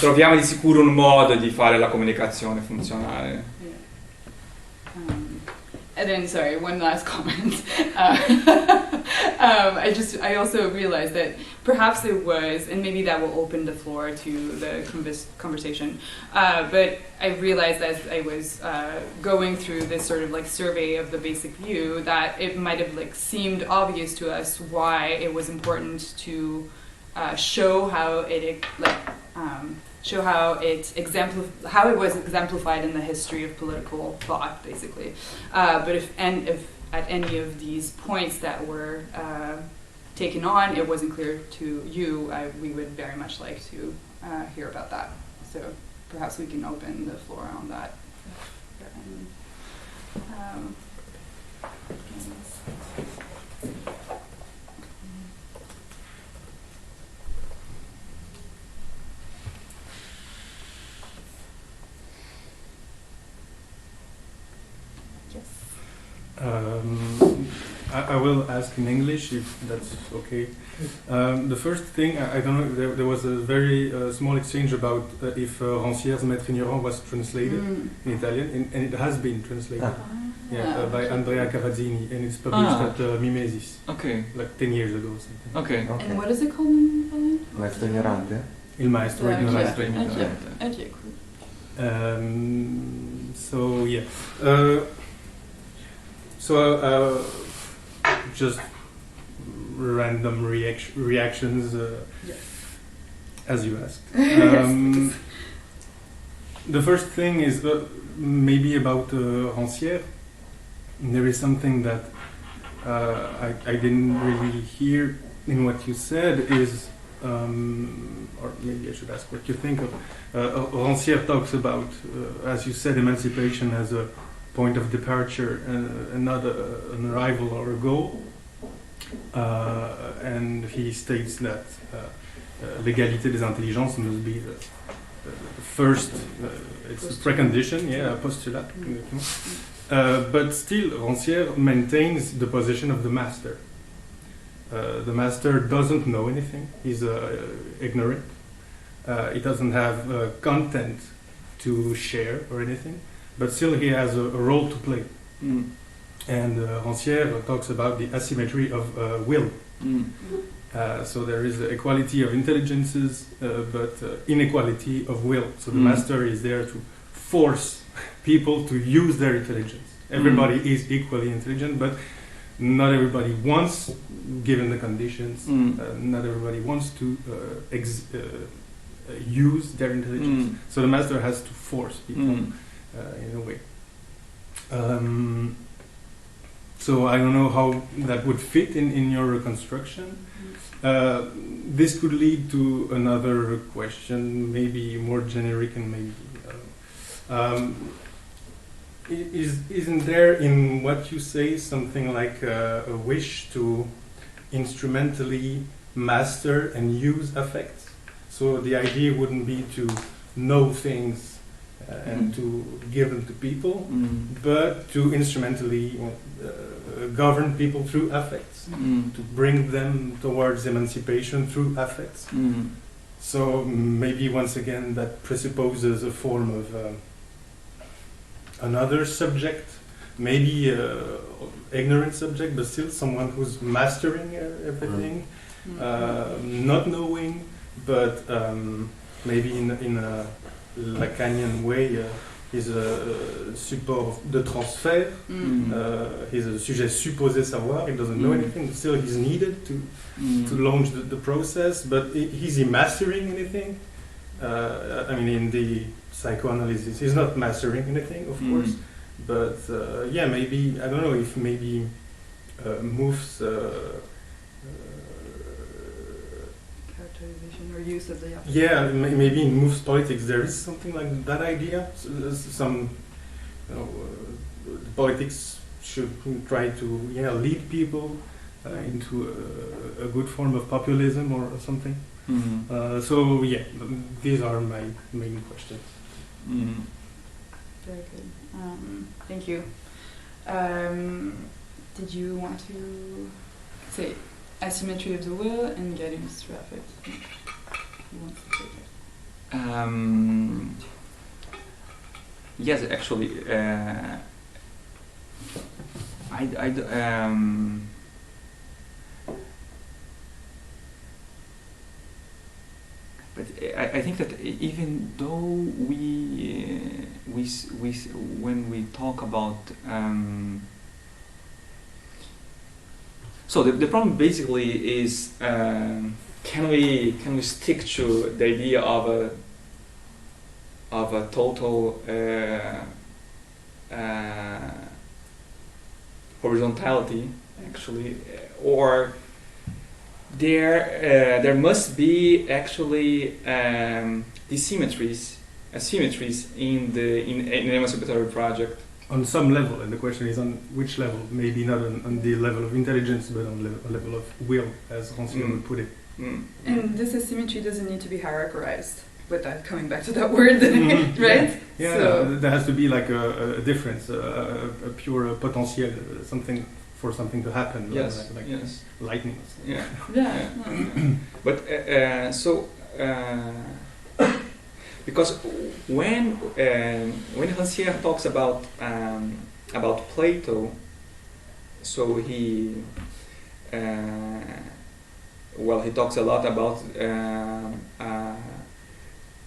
Troviamo di sicuro un modo di fare la comunicazione funzionale. Yeah. And then, sorry, one last comment. I also realized that perhaps it was, and maybe that will open the floor to the conversation, but I realized as I was going through this sort of like survey of the basic view that it might have like seemed obvious to us why it was important to show how it how it was exemplified in the history of political thought, basically. But if at any of these points that were taken on, it wasn't clear to you, we would very much like to hear about that. So perhaps we can open the floor on that. I will ask in English if that's okay. The first thing, I don't know, there was a very small exchange about if Rancière's Maître Ignorant was translated in Italian, and it has been translated by Andrea Cavazzini, and it's published at Mimesis, like 10 years ago or something. Okay. And what is it called in Italian? Maestro ignorante? Il maestro ignorante. Okay, cool. So yeah. Just random reactions as you asked. The first thing is maybe about Rancière. There is something that I didn't really hear in what you said is, or maybe I should ask what you think of. Rancière talks about, as you said, emancipation as a point of departure and not an arrival or a goal. And he states that l'égalité des intelligences must be the first, it's a precondition, a postulat. But still, Rancière maintains the position of the master. The master doesn't know anything, he's ignorant. He doesn't have content to share or anything. But still he has a role to play. And Rancière talks about the asymmetry of will. So there is the equality of intelligences, but inequality of will. So the master is there to force people to use their intelligence. Everybody is equally intelligent, but not everybody wants, given the conditions, not everybody wants to use their intelligence. So the master has to force people in a way. So I don't know how that would fit in your reconstruction. This could lead to another question, maybe more generic and maybe. Isn't there in what you say something like a wish to instrumentally master and use affects? So the idea wouldn't be to know things and to give them to people, but to instrumentally govern people through affects, to bring them towards emancipation through affects. So maybe once again that presupposes a form of another subject, maybe ignorant subject, but still someone who's mastering everything, not knowing, but maybe in a Lacanian way, he's a support de transfert, he's a sujet supposé savoir, he doesn't know anything, but still he's needed to launch the process, but is he mastering anything? I mean, in the psychoanalysis, he's not mastering anything, of course, but yeah, maybe, I don't know if maybe moves characterization or use of the yeah, maybe in moves politics there is something like that idea. Some politics should try to lead people into a good form of populism or something. So yeah, these are my main questions. Very good. Thank you. Did you want to say asymmetry of the will and guidance through affect? Who wants to take it? Yes, actually, but I think that even though when we talk about so the problem basically is can we stick to the idea of a total horizontality actually, or there must be actually asymmetries in an emancipatory project. On some level, and the question is on which level? Maybe not on the level of intelligence, but on a level of will, as Rancière would put it. And this asymmetry doesn't need to be hierarchized, but that coming back to that word, right? Yeah, so there has to be like a difference, a pure potentiel, something for something to happen. Yes, like yes. Lightning. yeah. But so because when Rancière talks about Plato, so he talks a lot about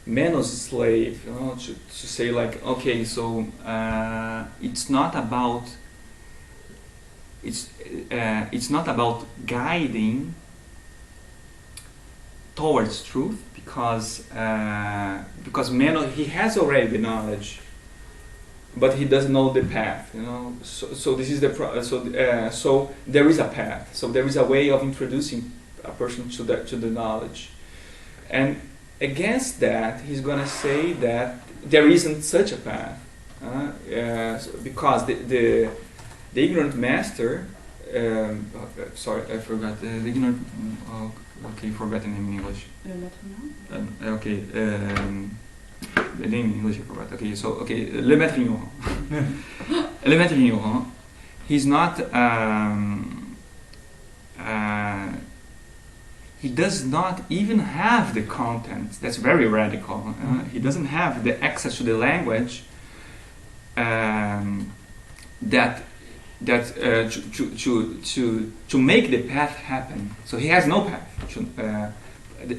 Menos slave, to say like, okay, so it's not about guiding towards truth, because Menos, he has already the knowledge, but he doesn't know the path. So this is so there is a path. So there is a way of introducing a person to the knowledge, and against that, he's going to say that there isn't such a path, because the ignorant master. Sorry, I forgot the ignorant. Okay, forgot the name in English. Okay, the name in English I forgot. Okay, so le maître ignorant. Le maître ignorant. He's not. He does not even have the content. That's very radical. He doesn't have the access to the language that to make the path happen. So he has no path.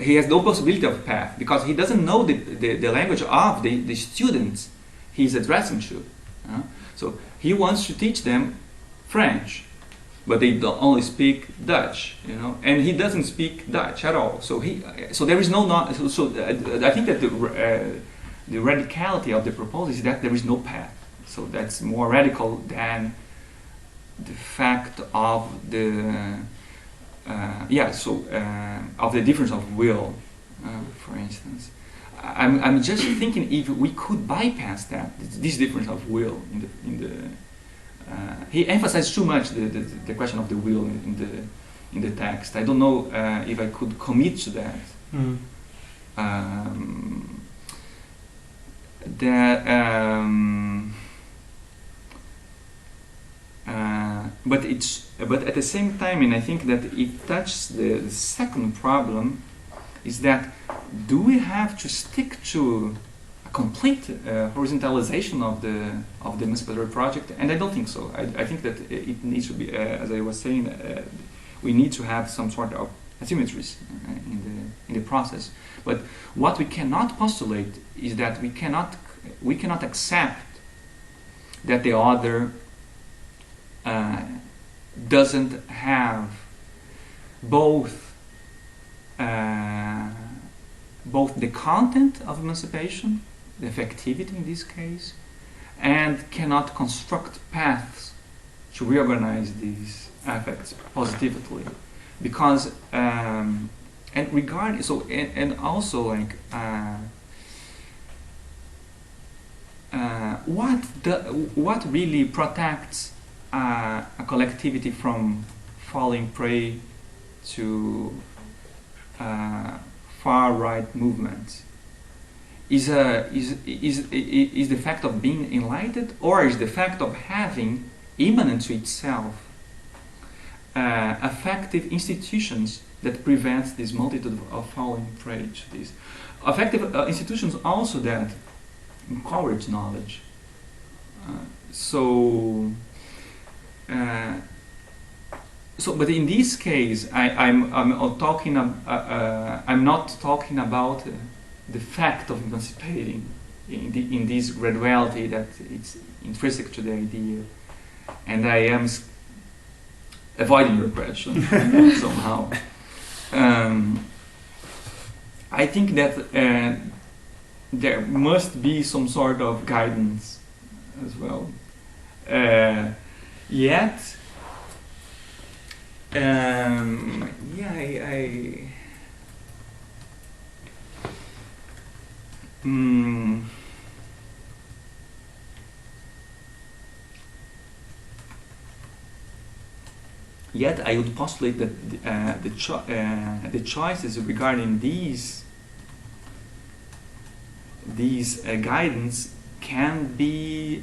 He has no possibility of path because he doesn't know the language of the students he's addressing to. So he wants to teach them French, but they don't only speak Dutch, you know, and he doesn't speak Dutch at all. So there is no I think that the radicality of the proposal is that there is no path. So that's more radical than the fact of the of the difference of will, for instance. I'm just thinking if we could bypass that, this difference of will in the he emphasized too much the question of the will in the text. I don't know if I could commit to that. But at the same time, and I think that it touches the second problem, is that do we have to stick to a complete horizontalization of the emancipatory project? And I don't think so. I think that it needs to be, as I was saying, we need to have some sort of asymmetries in the process. But what we cannot postulate is that we cannot accept that the other doesn't have both the content of emancipation, the effectivity in this case, and cannot construct paths to reorganize these affects positively, because and also like what really protects a collectivity from falling prey to far right movements? Is the fact of being enlightened, or is the fact of having immanent to itself effective institutions that prevent this multitude of falling prey to this? Effective institutions also that encourage knowledge. But in this case, I'm not talking about the fact of emancipating in this graduality that it's intrinsic to the idea, and I am avoiding your question somehow. I think that there must be some sort of guidance as well. Yet, yet I would postulate that the choices regarding these guidance can be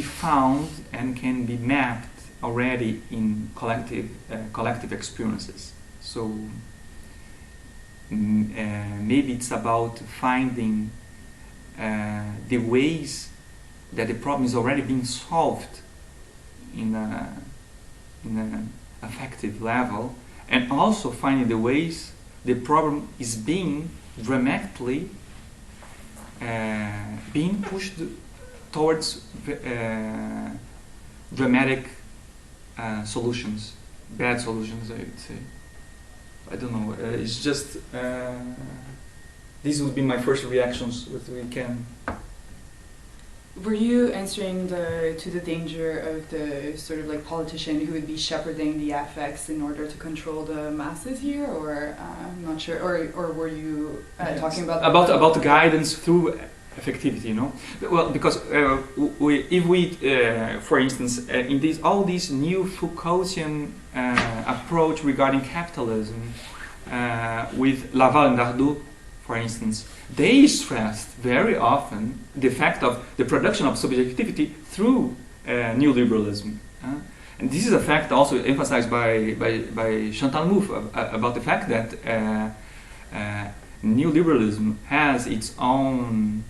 found and can be mapped already in collective experiences. So maybe it's about finding the ways that the problem is already being solved in an effective level, and also finding the ways the problem is being dramatically being pushed towards dramatic solutions, bad solutions, I would say. I don't know. It's just these would be my first reactions. What we can. Were you answering to the danger of the sort of like politician who would be shepherding the affects in order to control the masses here, or I'm not sure, or were you talking about the guidance through effectivity? You know, well, because if we, for instance, in all these new Foucaultian approach regarding capitalism, with Laval and Dardot, for instance, they stressed very often the fact of the production of subjectivity through neoliberalism. And this is a fact also emphasized by Chantal Mouffe about the fact that neoliberalism has its own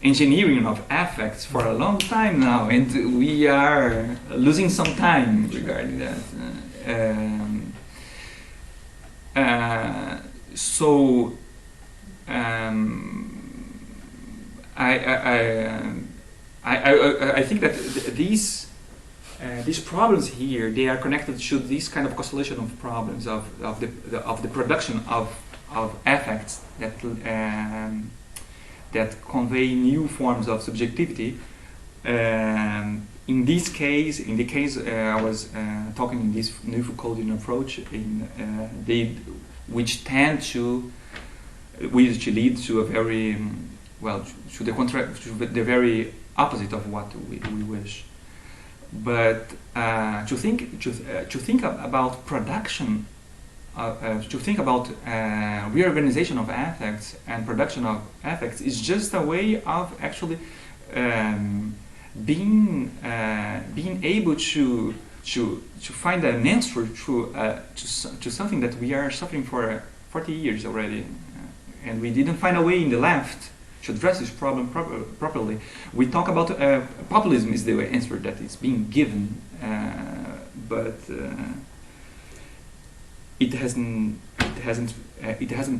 engineering of affects for a long time now, and we are losing some time regarding that. I think that these problems here, they are connected to this kind of constellation of problems of the production of affects that convey new forms of subjectivity. In this case, in the case I was talking in this new Foucauldian approach, which lead to a very to the very opposite of what we wish. But to think about production, to think about reorganization of affects and production of affects is just a way of actually being able to find an answer to something that we are suffering for 40 years already, and we didn't find a way in the left to address this problem properly. We talk about populism is the answer that is being given, but it hasn't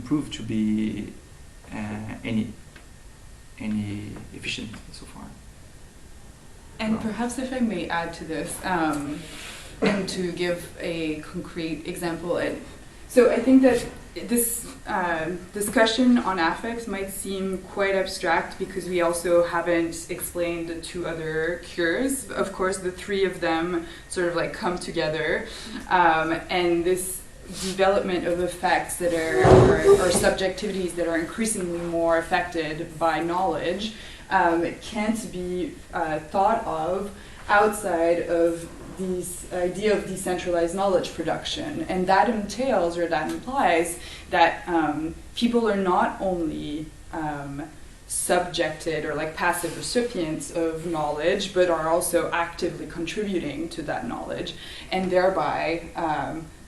proved to be any efficient so far. And perhaps if I may add to this, and to give a concrete example, so I think that this discussion on affects might seem quite abstract because we also haven't explained the two other cures. Of course, the three of them sort of like come together, and this development of effects that or subjectivities that are increasingly more affected by knowledge can't be thought of outside of this idea of decentralized knowledge production. And that entails, or that implies, that people are not only subjected or like passive recipients of knowledge, but are also actively contributing to that knowledge, and thereby,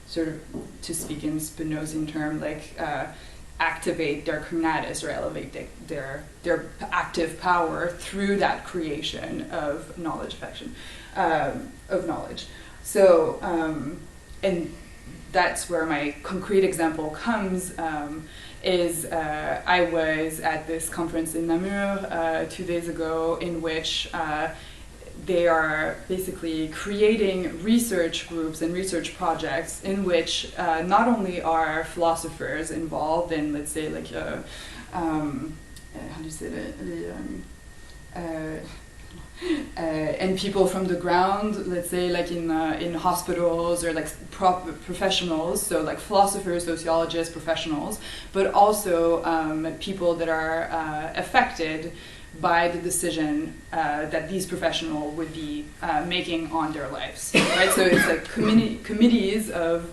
sort of, to speak in Spinozian term, like activate their cognatus or elevate their active power through that creation of knowledge affection. Of knowledge. So, and that's where my concrete example comes, is I was at this conference in Namur 2 days ago, in which they are basically creating research groups and research projects in which not only are philosophers involved in, let's say, like, how do you say that? And people from the ground, let's say, like in hospitals, or like professionals, so like philosophers, sociologists, professionals, but also people that are affected by the decision that these professionals would be making on their lives, right? So it's like committees of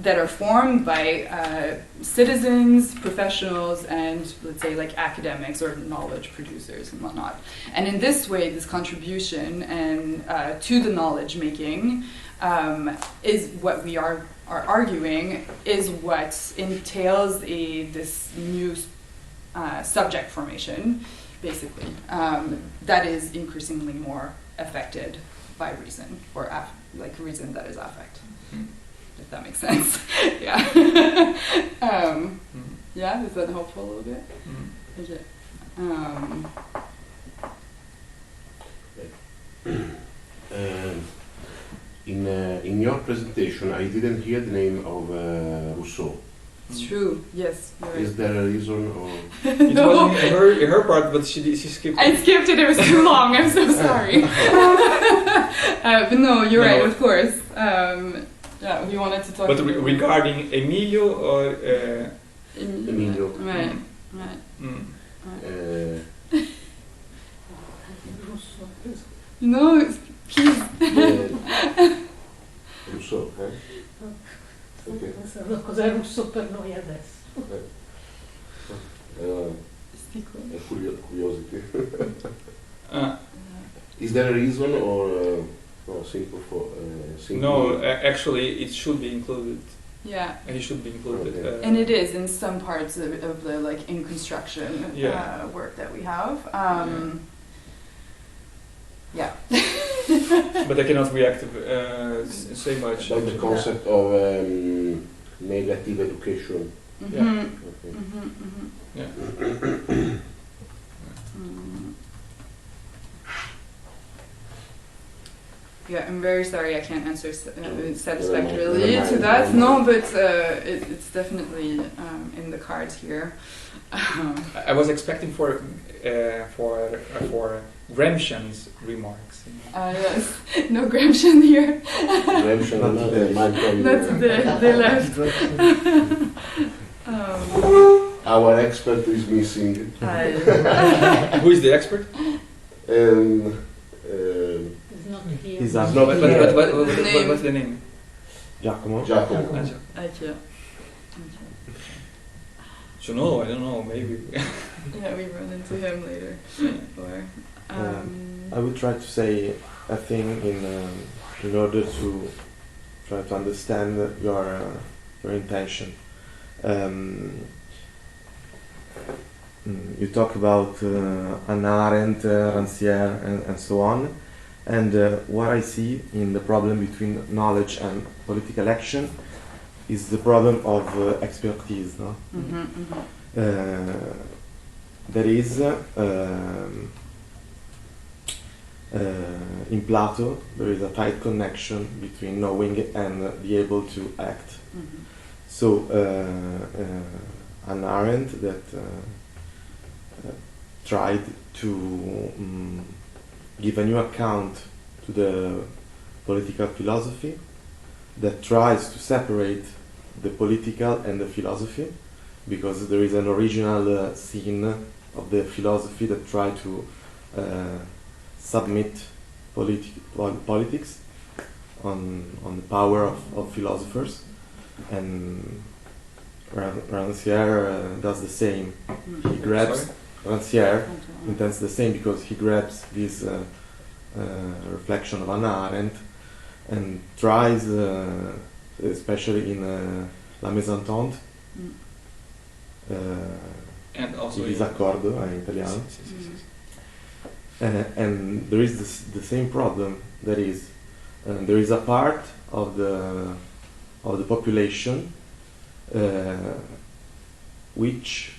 that are formed by citizens, professionals, and let's say like academics or knowledge producers and whatnot. And in this way, this contribution and to the knowledge making is what we are arguing is what entails this new subject formation, basically, that is increasingly more affected by reason, or like reason that is affect. If that makes sense. Yeah. Yeah, is that helpful a little bit? Okay. In your presentation, I didn't hear the name of Rousseau. It's true. Yes. You're right. Is there a reason, or? It No. wasn't her part, but she skipped. I skipped it. It was too long. I'm so sorry. But no, you're right. Of course. Yeah, we wanted to talk. But about regarding Emilio or Emilio. Right. Right. No, please. Rousseau, eh? Okay. Cos'è russo per noi adesso? Curiosity. Is there a reason, or simple for simple? No, actually, it should be included. Yeah. It should be included. Okay. And it is in some parts of the like in construction work that we have. Yeah. But I cannot react say much. About the concept of negative education. Yeah. Okay. Yeah. Yeah, I'm very sorry I can't answer satisfactorily to that. No, but it's definitely in the cards here. I was expecting for Gramscian's remarks. Yes, no Gramscian here. Redemption, Not today. They left. Our expert is missing. Who is the expert? It's not here. He's It's not not here. What's the name? Giacomo. Giacomo. Okay. So no, I don't know. Maybe. Yeah, we run into him later. Or, I would try to say a thing in order to try to understand your intention. You talk about Hannah Arendt, Rancière, and so on. And what I see in the problem between knowledge and political action is the problem of expertise. No? There is in Plato there is a tight connection between knowing and be able to act. So Hannah Arendt that tried to give a new account to the political philosophy that tries to separate the political and the philosophy, because there is an original scene of the philosophy that try to submit politics on the power of philosophers, and Rancière does the same. He grabs Rancière intends the same, because he grabs this reflection of Hannah Arendt and tries, especially in La Mésentente, And also il disaccordo in italiano. And there is the same problem. That is, there is a part of the population which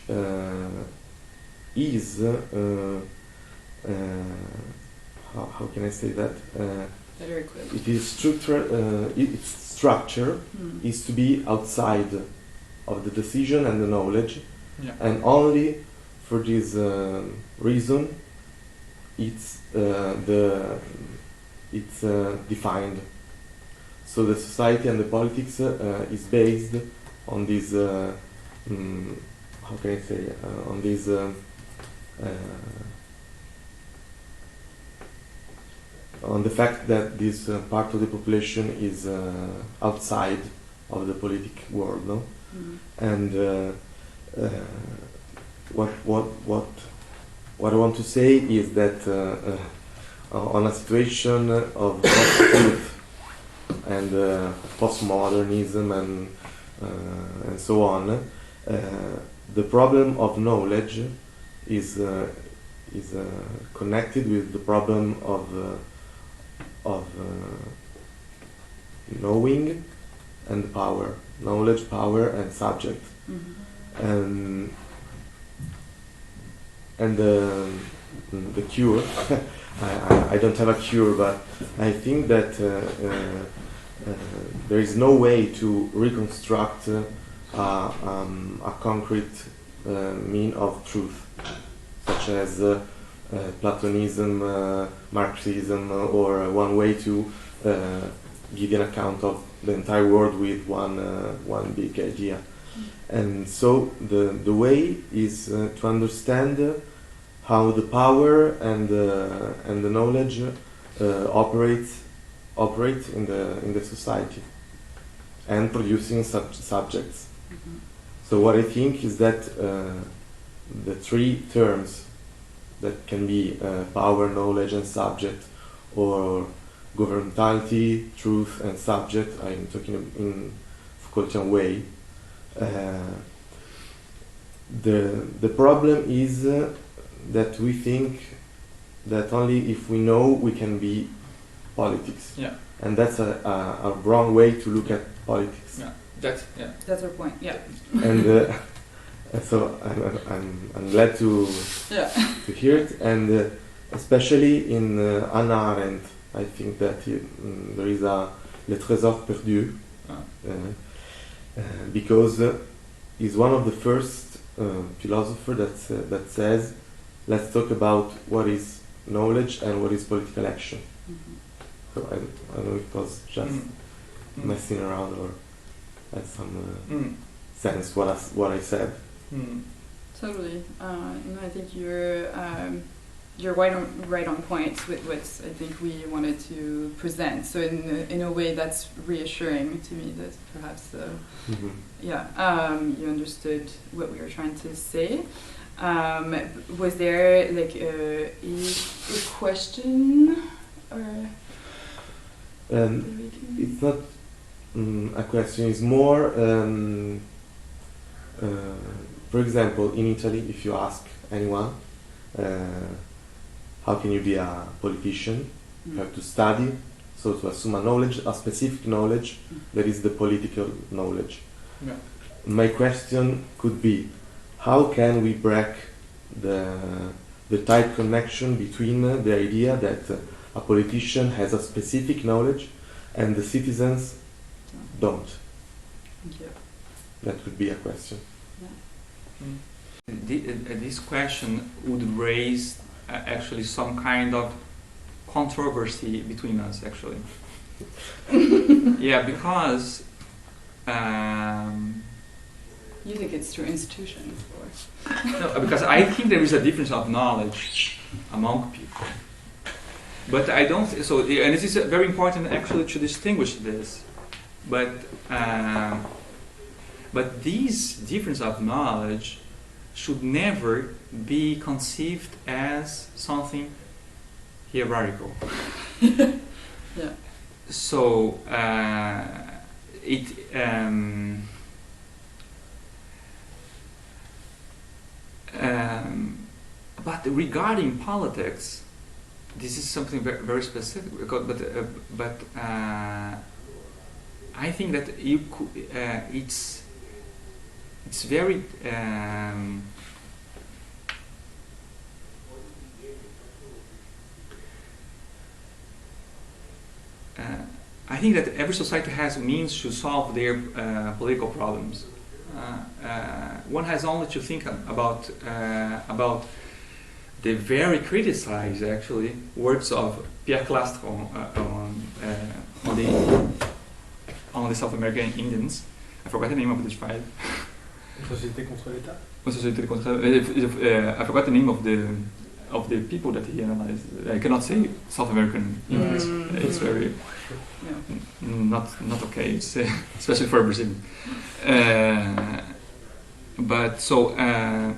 is how can I say that? better equipped. It is its structure is to be outside of the decision and the knowledge, and only for this reason it's defined. So the society and the politics is based on this how can I say on this on the fact that this part of the population is outside of the politic world, no? And what I want to say is that on a situation of truth and postmodernism and so on, the problem of knowledge is connected with the problem of knowing and power, knowledge, power, and subject, and the cure. I don't have a cure, but I think that there is no way to reconstruct a concrete mean of truth, such as Platonism, Marxism, or one way to give an account of the entire world with one big idea. And so the way is to understand how the power and the knowledge operate in the society and producing such subjects. So what I think is that the three terms that can be power, knowledge, and subject, or governmentality, truth, and subject, I'm talking in Foucaultian way. The problem is that we think that only if we know we can be politics. Yeah. And that's a wrong way to look at politics. Yeah. That's our point. Yeah. And so I'm glad to hear it, and especially in Hannah Arendt, I think that there is a le trésor perdu, because he's one of the first philosophers that says, let's talk about what is knowledge and what is political action. So I don't know if it was just messing around or had some sense what I said. Totally. No, I think you're right on point with what I think we wanted to present. So in a way that's reassuring to me that perhaps you understood what we were trying to say. Was there like a question or? It's not a question. It's more. For example, in Italy, if you ask anyone, how can you be a politician? You have to study, so to assume a specific knowledge that is the political knowledge. Yeah. My question could be, how can we break the tight connection between the idea that a politician has a specific knowledge and the citizens don't? Thank you. That would be a question. This question would raise actually some kind of controversy between us, actually. Yeah, because you think it's through institutions, or? no, because I think there is a difference of knowledge among people, but I don't. So, and it is very important actually to distinguish this, but these difference of knowledge should never be conceived as something hierarchical. Yeah. So but regarding politics, this is something very, very specific. But I think that you could, it's very. I think that every society has means to solve their political problems. One has only to think about the very criticized, actually, words of Pierre Clastre on the South American Indians. I forgot the name of this tribe. Société contre l'État. I forgot the name of the people that he analyzed. I cannot say South American Indians. It's very not okay, especially for a Brazilian. But so I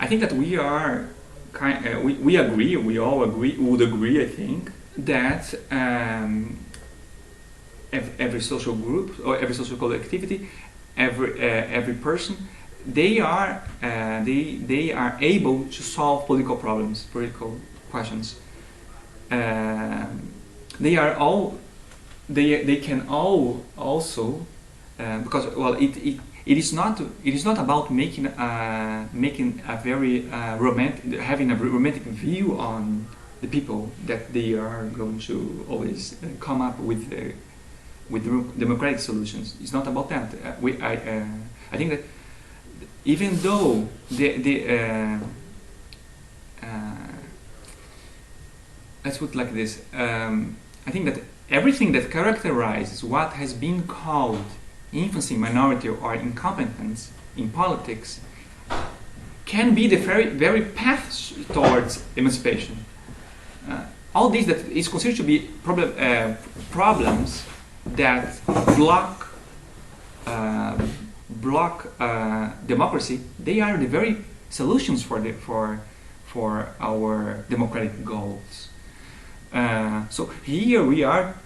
think that we are we agree. We all agree. Would agree. I think that every social group or every social collectivity, every person, they are able to solve political problems, political questions. They can all also because it is not about making a very having a romantic view on the people that they are going to always come up with democratic solutions. It's not about that. I think that even though let's put it like this. I think that everything that characterizes what has been called infancy, minority, or incompetence in politics can be the very path towards emancipation. All these that is considered to be problems that block democracy, they are the very solutions for our democratic goals. So here we are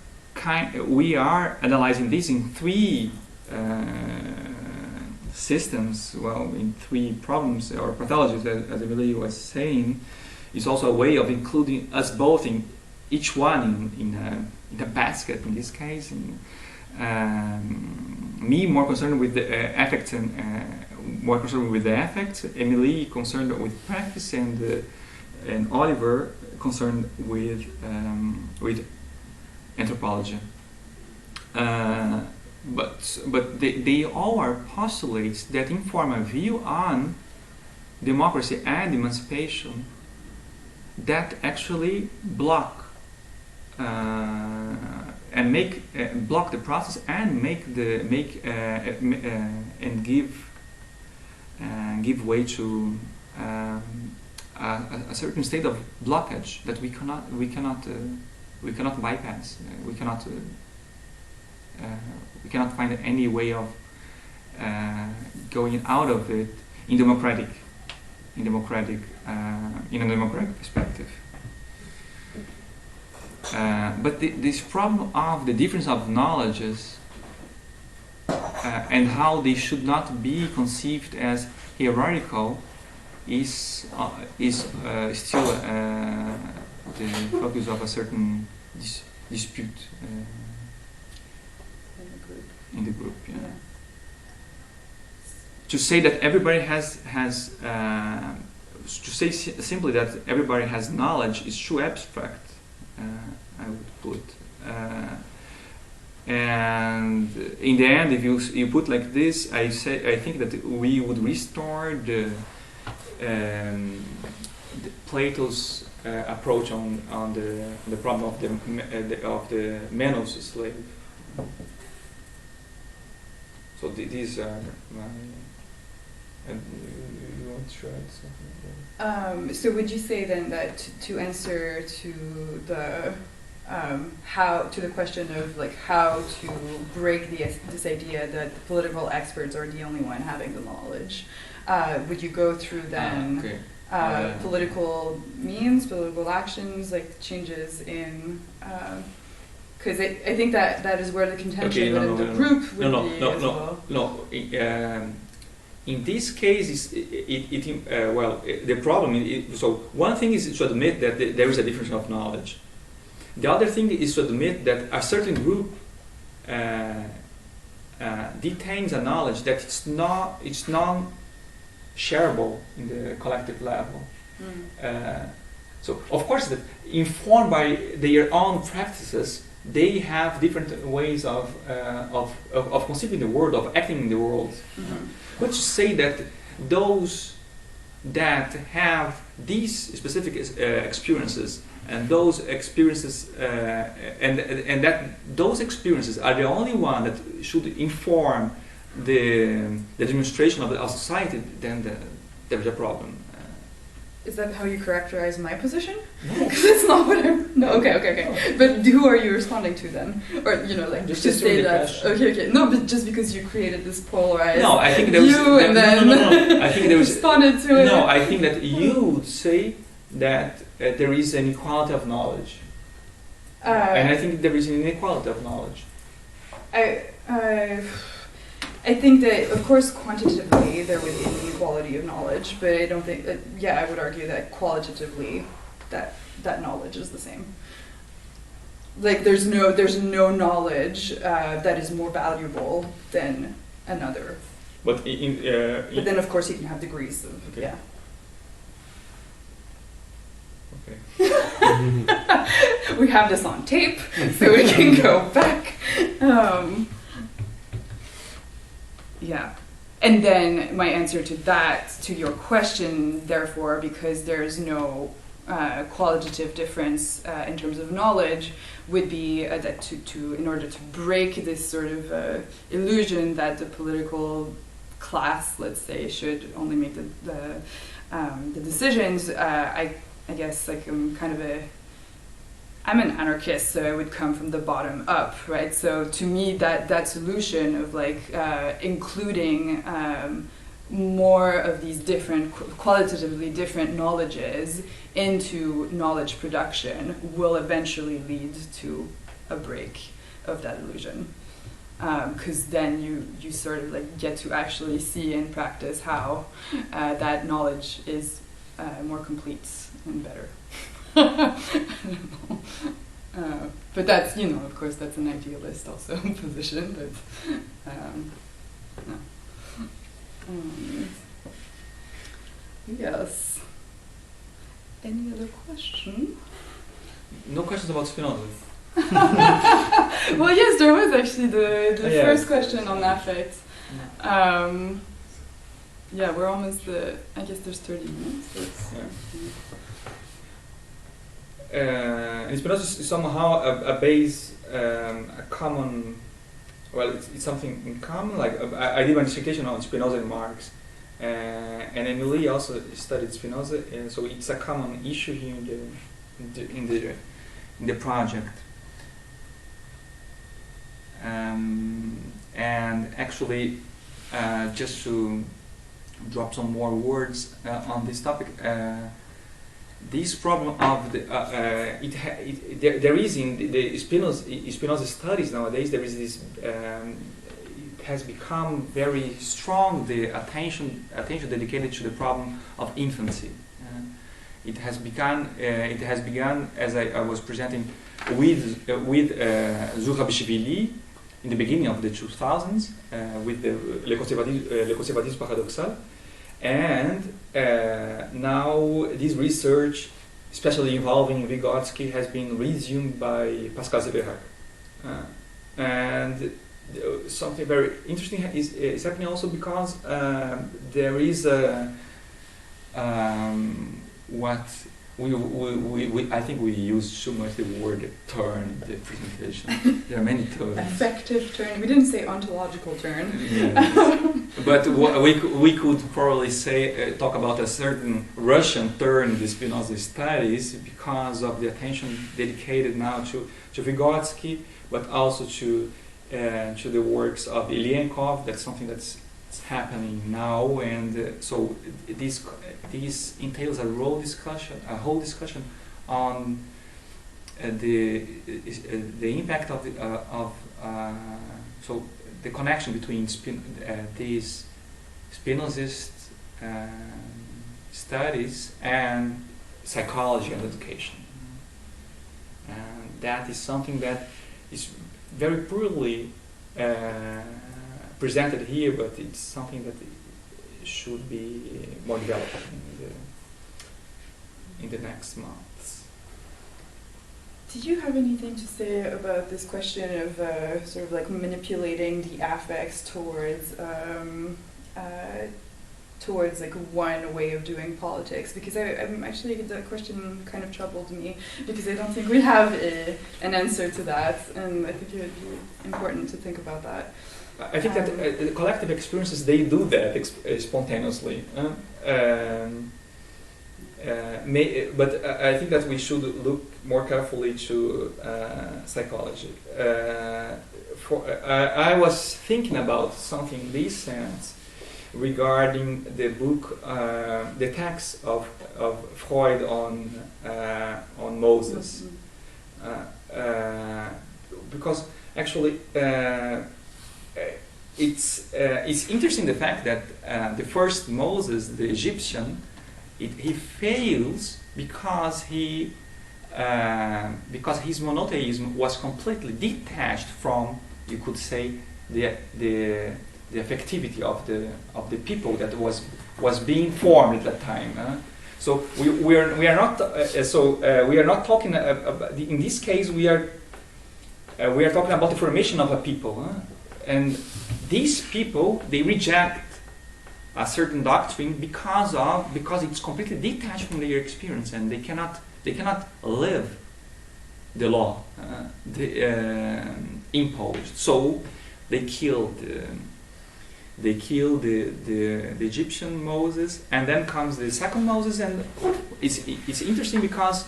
analyzing this in three systems. Well, in three problems or pathologies, as Émilie was saying, is also a way of including us both in each one in a basket. In this case, me more concerned with the affects and more concerned with the affects. Émilie concerned with practice, and Oliver concerned with anthropology. But they all are postulates that inform a view on democracy and emancipation that actually block and block the process and give way to a certain state of blockage that we cannot bypass. We cannot find any way of going out of it in a democratic perspective. But this problem of the difference of knowledges and how they should not be conceived as hierarchical is still the focus of a certain dispute in the group. Yeah. To say that everybody has to say simply that everybody has knowledge is too abstract. I would put, and in the end, if you put like this, I think that we would restore the Plato's approach on the problem of the Menos slave. So these are my. And you want to try something? So would you say then that to answer to the to the question of like how to break this idea that the political experts are the only one having the knowledge, would you go through then political means, political actions, like changes in? Because I think that is where the contention within the group would be as well. In this case, the problem is, so one thing is to admit that there is a difference of knowledge. The other thing is to admit that a certain group detains a knowledge that it's non-shareable in the collective level. So of course, that informed by their own practices, they have different ways of conceiving the world, of acting in the world. But to say that those that have these specific experiences and those experiences and that those experiences are the only one that should inform the demonstration of our society, then there's a problem. Is that how you characterize my position? Because that's not what I'm. No, okay. But who are you responding to then? Or like just to say that. Okay. No, but just because you created this polarized. No, I think there was. You and then. No. I think there was. Responded to it. No, I think that you would say that there is an equality of knowledge, and I think there is an inequality of knowledge. I think that, of course, quantitatively there would be an inequality of knowledge, but I don't think that, I would argue that qualitatively that knowledge is the same. Like there's no knowledge that is more valuable than another. But but then, of course, you can have degrees of, Okay. We have this on tape, so we can go back. Yeah. And then my answer to that, to your question, therefore, because there's no qualitative difference in terms of knowledge, would be that in order to break this sort of illusion that the political class, let's say, should only make the decisions, I guess like I'm an anarchist, so I would come from the bottom up, right? So to me, that solution of like including more of these different, qualitatively different knowledges into knowledge production will eventually lead to a break of that illusion. Because then you sort of like get to actually see in practice how that knowledge is more complete and better. But that's, of course, that's an idealist also position. But no. Yes. Any other question? No questions about Spinoza. Well, yes, there was actually the Yeah. first question on affect. Yeah, we're almost I guess there's 30 minutes. And Spinoza is somehow a base, a common. Well, it's something in common. Like I did my dissertation on Spinoza and Marx, and Émilie also studied Spinoza, and so it's a common issue here in the project. And actually, just to drop some more words on this topic, this problem of there is in the Spinoza studies nowadays, there is this it has become very strong, the attention dedicated to the problem of infancy. It has begun as I was presenting with Zurabishvili in the beginning of the 2000s with le conservatisme paradoxal, and now this research, especially involving Vygotsky, has been resumed by Pascal Sévérac. And something very interesting is happening also because there is what I think we use too much the word turn in the presentation. There are many turns. Effective turn. We didn't say ontological turn. Yeah. But we could probably say talk about a certain Russian turn in the Spinoza studies because of the attention dedicated now to Vygotsky, but also to the works of Ilyenkov. That's something that's happening now, and so this entails a whole discussion on the impact of so the connection between these Spinozist studies and psychology and education, and that is something that is very poorly presented here, but it's something that should be more developed in the next months. Do you have anything to say about this question of sort of like manipulating the affects towards like one way of doing politics? Because I'm actually, the question kind of troubled me because I don't think we have an answer to that, and I think it would be important to think about that. I think that the collective experiences, they do that spontaneously. But I think that we should look more carefully to psychology. I was thinking about something in this sense regarding the book, the text of Freud on Moses, because actually. It's interesting the fact that the first Moses, the Egyptian, he fails because his monotheism was completely detached from, you could say, the affectivity of the people that was being formed at that time. So we are not talking about, in this case we are talking about the formation of a people. And these people, they reject a certain doctrine because it's completely detached from their experience, and they cannot live the law imposed. So they killed the Egyptian Moses, and then comes the second Moses, and it's interesting because.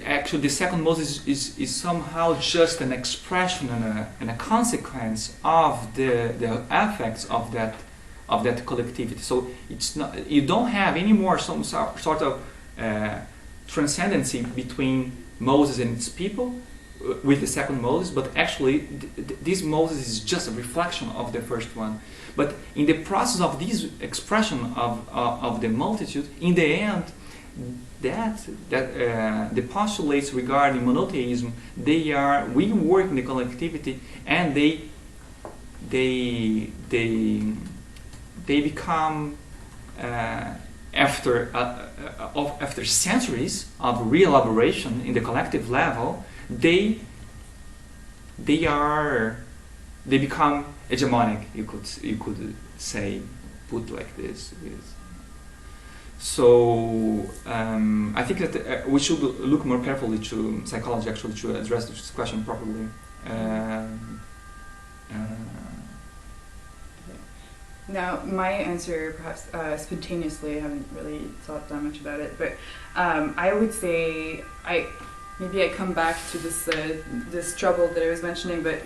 Actually the second Moses is somehow just an expression and a consequence of the effects of that collectivity. So it's not, you don't have any more some sort of transcendency between Moses and its people with the second Moses, but actually this Moses is just a reflection of the first one. But in the process of this expression of the multitude, in the end, that the postulates regarding monotheism, we work in the collectivity, and they after centuries of re-elaboration in the collective level, they become hegemonic. You could say, put like this. So I think that we should look more carefully to psychology actually to address this question properly. Now, my answer, perhaps spontaneously, I haven't really thought that much about it, but I would say maybe I come back to this trouble that I was mentioning, but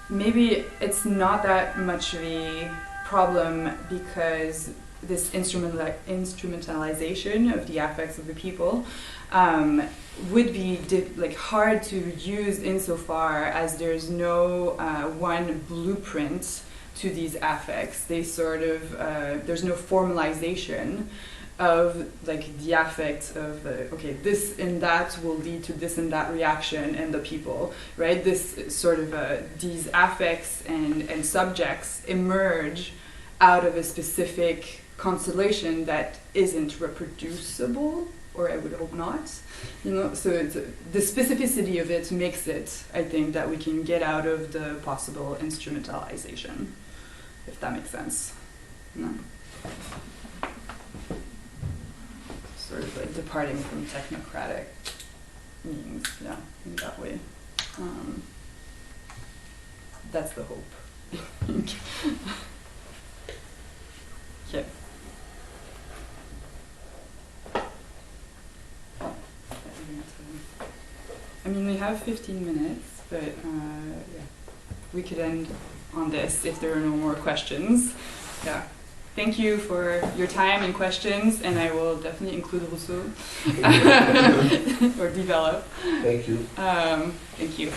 maybe it's not that much of a problem because this instrumentalization of the affects of the people would be hard to use insofar as there's no one blueprint to these affects. They sort of there's no formalization of the affect of okay, this and that will lead to this and that reaction in the people, right? This sort of these affects and subjects emerge out of a specific constellation that isn't reproducible, or I would hope not. So the specificity of it makes it, I think, that we can get out of the possible instrumentalization, if that makes sense. No? Sort of departing from technocratic means, yeah, in that way. That's the hope. Okay. I mean, we have 15 minutes, but yeah, we could end on this if there are no more questions. Yeah. Thank you for your time and questions, and I will definitely include Rousseau or develop. Thank you. Thank you.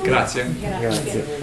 Grazie. Grazie.